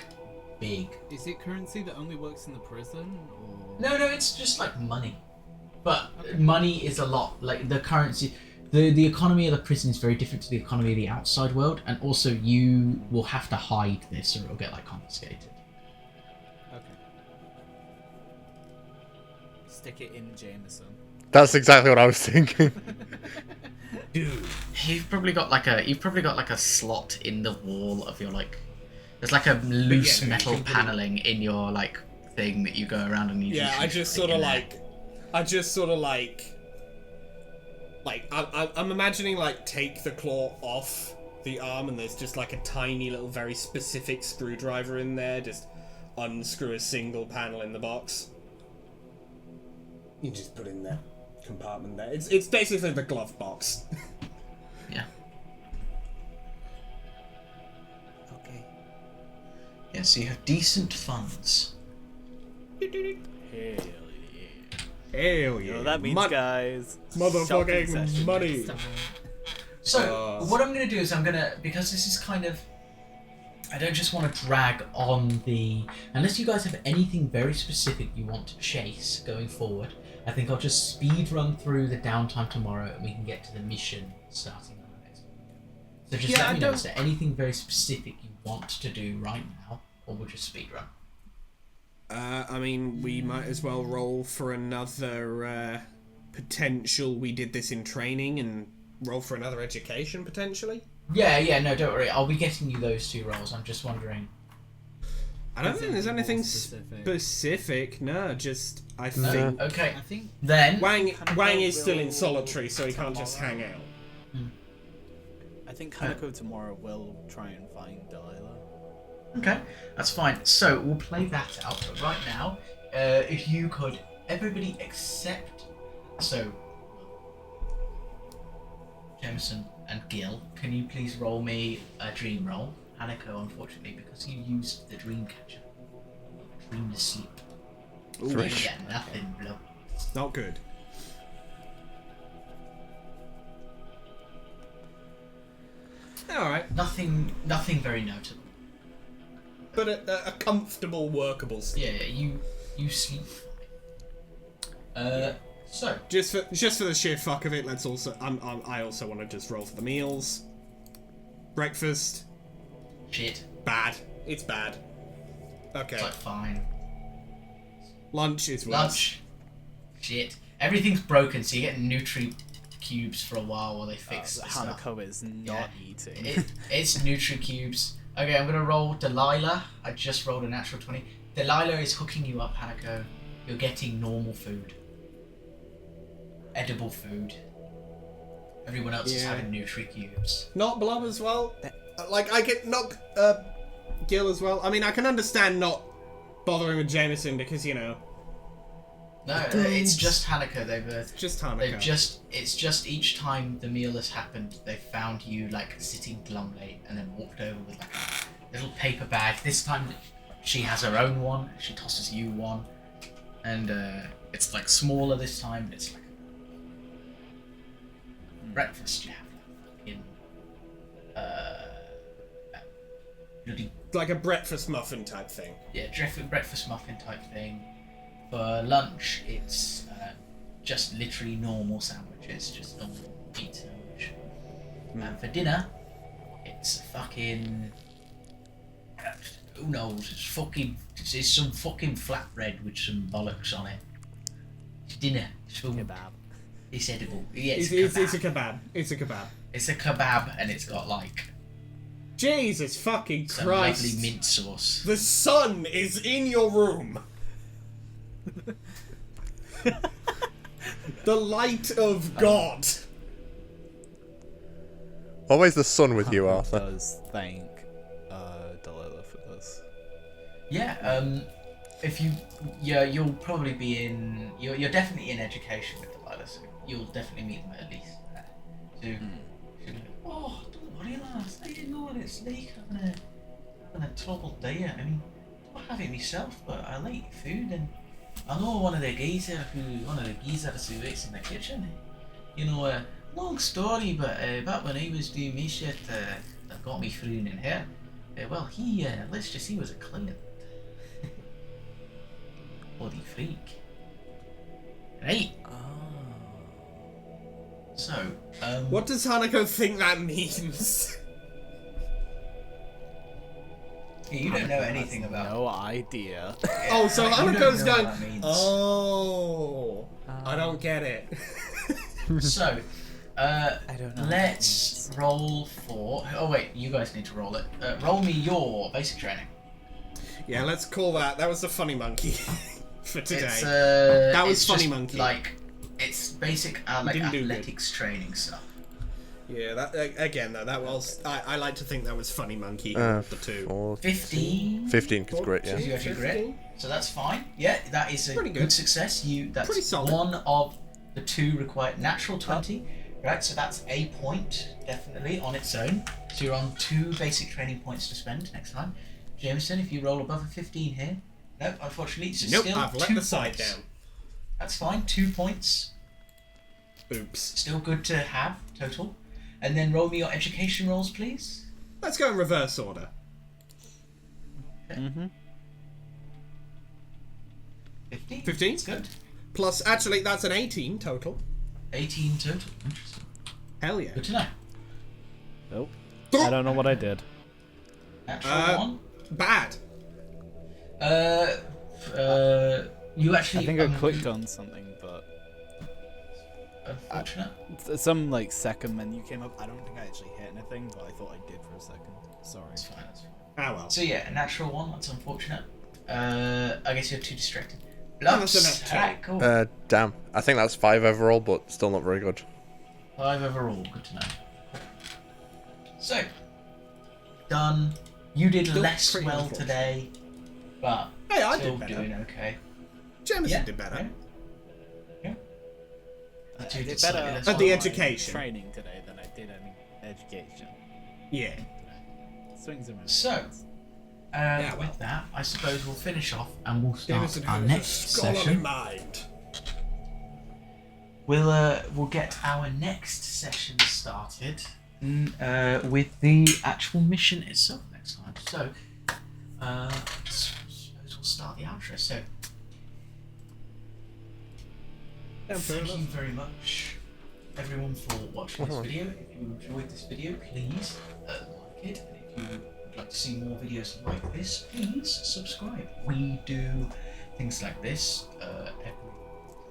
big. Is it currency that only works in the prison, or? No, it's just like money. But money is a lot like the currency. The economy of the prison is very different to the economy of the outside world, and also you will have to hide this or it'll get like confiscated. Okay. Stick it in Jameson. That's exactly what I was thinking. Dude. You've probably got like a slot in the wall of your like. There's like a loose no, metal you can put it- paneling in your like thing that you go around and you. Yeah, I just sort of like, I'm imagining like take the claw off the arm and there's just like a tiny little very specific screwdriver in there, just unscrew a single panel in the box. You just put in that compartment there. It's basically the glove box. Yeah. Okay. Yeah. So you have decent funds. Hell yeah. Hell You yeah. know what that means, guys. shopping Motherfucking session money. next time. So what I'm gonna do is because this is kind of. I don't just want to drag on unless you guys have anything very specific you want to chase going forward. I think I'll just speed run through the downtime tomorrow and we can get to the mission starting on the next one. So just let me know, is there anything very specific you want to do right now, or we'll just speed run? I mean, we might as well roll for another potential. We did this in training and roll for another education potentially. Yeah, no, don't worry. I'll be getting you those 2 rolls. I'm just wondering. I don't Is think there's anything more anything specific? specific. No, just I No? think Okay. I think Then. Wang is still in will solitary, so he can't just hang out. I think Hanako tomorrow will try and find Delilah. Okay, that's fine. So we'll play that out. But right now, if you could, everybody except Jameson and Gil, can you please roll me a dream roll? Hanako, unfortunately, because you used the dream catcher. Dream to sleep. You get nothing, bro. Not good. All right, Nothing very notable. but a comfortable, workable sleep. Yeah, you sleep fine. So Just for the sheer fuck of it, let's also I also want to just roll for the meals. Breakfast, shit. bad. It's bad. Okay. It's like fine. Lunch is worse. Lunch. Shit. Everything's broken, so you get Nutri cubes for a while they fix the stuff. Hanako is not eating. It's Nutri cubes. Okay, I'm gonna roll Delilah. I just rolled a natural 20. Delilah is hooking you up, Hanako. You're getting normal food. Edible food. Everyone else is having Nutri cubes. Not Blob as well. Like I get not Gil as well. I mean, I can understand not bothering with Jameson because No, it's just Hanako. just Hanako. It's just each time the meal has happened, they've found you like sitting glumly and then walked over with like a little paper bag. This time she has her own one. She tosses you one, and it's like smaller this time. It's like breakfast. You have bloody Like a breakfast muffin type thing. yeah, breakfast muffin type thing. For lunch, it's just literally normal sandwiches, just normal meat sandwich. And for dinner, it's fucking who knows? It's some fucking flatbread with some bollocks on it. It's dinner. It's food. Kebab. It's edible. Yeah, It's a kebab. It's a kebab. It's a kebab, and it's got like Jesus fucking some Christ. lovely mint sauce. The sun is in your room. The light of God. Always the sun with you, Hanako Arthur. does thank Delilah for this. Yeah, if you'll probably be in. You're definitely in education with Delilah, so you'll definitely meet them at least. So, she'll be like, oh, don't worry, lass. I didn't know what it's like having a troubled diet. I mean, I don't have it myself, but I like food, and I know one of the geezers who works in the kitchen. Long story, but back when I was doing my shit, that got me through in here. Well, he, let's just say, he was a client. Bloody freak. Right. So, What does Hanako think that means? you don't know anything about. No idea. Oh, so You don't Hanako's know what going. that means. Oh, I don't get it. So, I don't know. let's roll for. Oh wait, you guys need to roll it. Roll me your basic training. Yeah, let's call that. That was the funny monkey for today. It's, That was it's Funny just, Monkey. Like, it's basic like didn't do good. athletics training stuff. Yeah, that again though. That was. I like to think that was funny monkey. The two. 15. 15 is great, yeah. You got your grit, so that's fine. Yeah, that is a Pretty good good. success. That's Pretty solid. one of the two required. Natural 20, right? So that's a point definitely on its own. So you're on 2 basic training points to spend next time. Jameson, if you roll above a 15 here, no, unfortunately, it's Nope, still I've let 2 the side points. down. That's fine. 2 points, Oops. still good to have total. And then roll me your education rolls, please. Let's go in reverse order. 15. 15? Good. Plus, actually, that's an 18 total. 18 total. Interesting. Hell yeah. Oh. Good to know. Nope. I don't know what I did. Natural 1. Bad. You actually. I think I clicked on something, but Unfortunate. some like second menu came up. I don't think I actually hit anything, but I thought I did for a second. Sorry. That's fine. That's fine. Ah well. So yeah, a natural 1. That's unfortunate. I guess you're too distracted. Oh, that's Blocks. a nat Alright, cool. Damn. I think that's 5 overall, but still not very good. 5 overall. Good to know. So done. You did Still less pretty well unfortunate. today, but Hey, I still did better. doing okay. Jameson did better. Yeah. I That's you did slightly better less At the well. education. training today than I did any education. Yeah. Swings and So, well. with that, I suppose we'll finish off and we'll start Jameson our has next a scholarly session. mind. We'll get our next session started with the actual mission itself next time. So, I suppose we'll start the outro. So, thank you very much, everyone, for watching this video. If you enjoyed this video, please like it. And if you would like to see more videos like this, please subscribe. We do things like this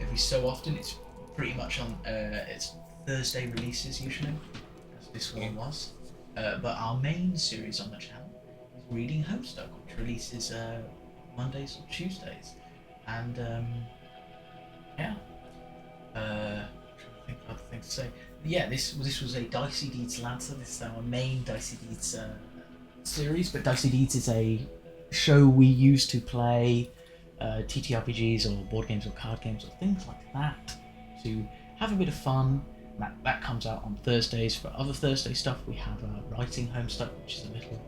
every so often. It's pretty much on it's Thursday releases usually, as this one was. But our main series on the channel is Reading Homestuck, which releases Mondays or Tuesdays, and yeah. Trying to think of other things to say. Yeah, this was a Dicey Deeds Lancer. This is our main Dicey Deeds series, but Dicey Deeds is a show we use to play TTRPGs or board games or card games or things like that to have a bit of fun. That comes out on Thursdays. For other Thursday stuff, we have Writing Homestuck, which is a little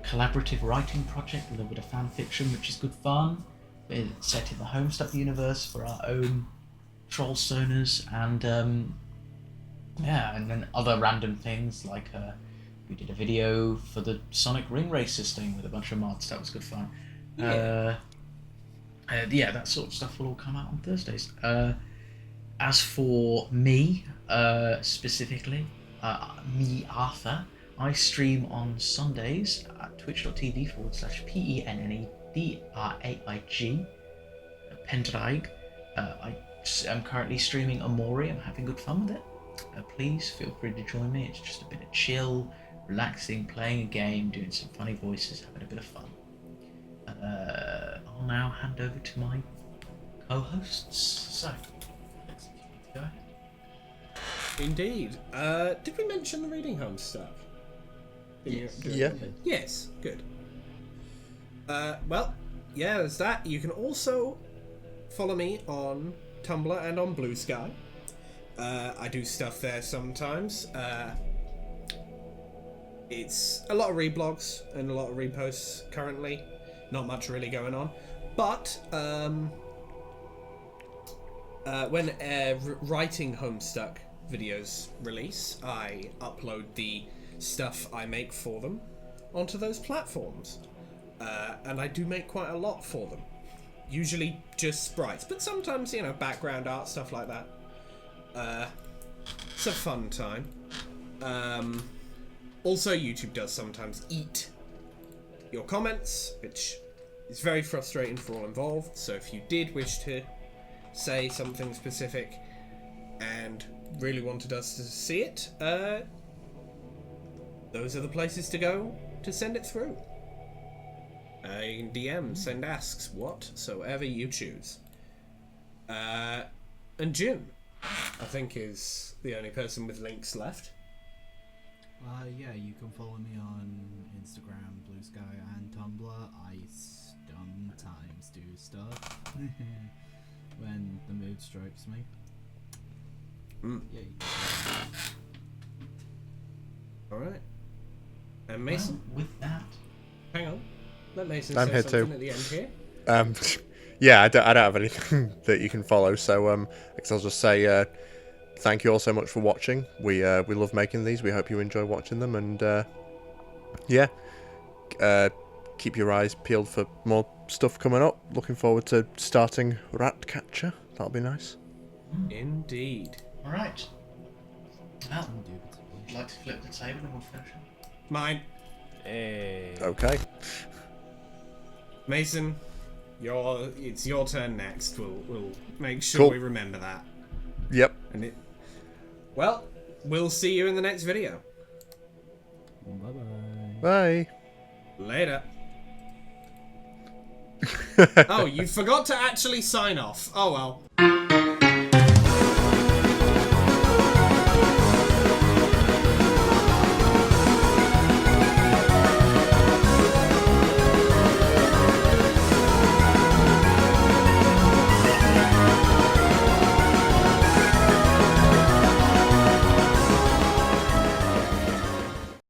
collaborative writing project with a bit of fan fiction, which is good fun. It's set in the Homestuck universe for our own Trollstoners, and yeah, and then other random things like we did a video for the Sonic Ring Racers thing with a bunch of mods. That was good fun. Yeah, that sort of stuff will all come out on Thursdays. As for me, specifically, me, Arthur, I stream on Sundays at twitch.tv/PENNEDRAIG, Pendraig. I am currently streaming Amori. I'm having good fun with it. Please feel free to join me. It's just a bit of chill, relaxing, playing a game, doing some funny voices, having a bit of fun. I'll now hand over to my co-hosts. So, Alex, if you need to go ahead. Indeed. Did we mention the Reading Homestuck? Yes. Yeah. Yes, good. Well, yeah, there's that. You can also follow me on Tumblr and on Blue Sky. I do stuff there sometimes. It's a lot of reblogs and a lot of reposts currently. Not much really going on. But when Writing Homestuck videos release, I upload the stuff I make for them onto those platforms. And I do make quite a lot for them. Usually just sprites, but sometimes, background art, stuff like that. It's a fun time. Also, YouTube does sometimes eat your comments, which is very frustrating for all involved. So if you did wish to say something specific and really wanted us to see it, those are the places to go to send it through. You can DM, send asks, whatsoever you choose. And Jim, I think, is the only person with links left. Yeah, you can follow me on Instagram, Blue Sky, and Tumblr. I sometimes do stuff when the mood strikes me. Yeah. Alright. And Mason? Well, with that, Hang on. Let Mason I'm say here something too. at the end here. Yeah, I don't have anything that you can follow, so I guess I'll just say thank you all so much for watching. We love making these. We hope you enjoy watching them, and keep your eyes peeled for more stuff coming up. Looking forward to starting Ratcatcher. That'll be nice. Indeed. alright. Well, would you like to flip the table and we'll finish it? Mine. Hey. Okay. Mason, it's your turn next. We'll make sure Cool. we remember that. Yep. And well, we'll see you in the next video. Bye-bye. Bye. Later. Oh, you forgot to actually sign off. Oh well.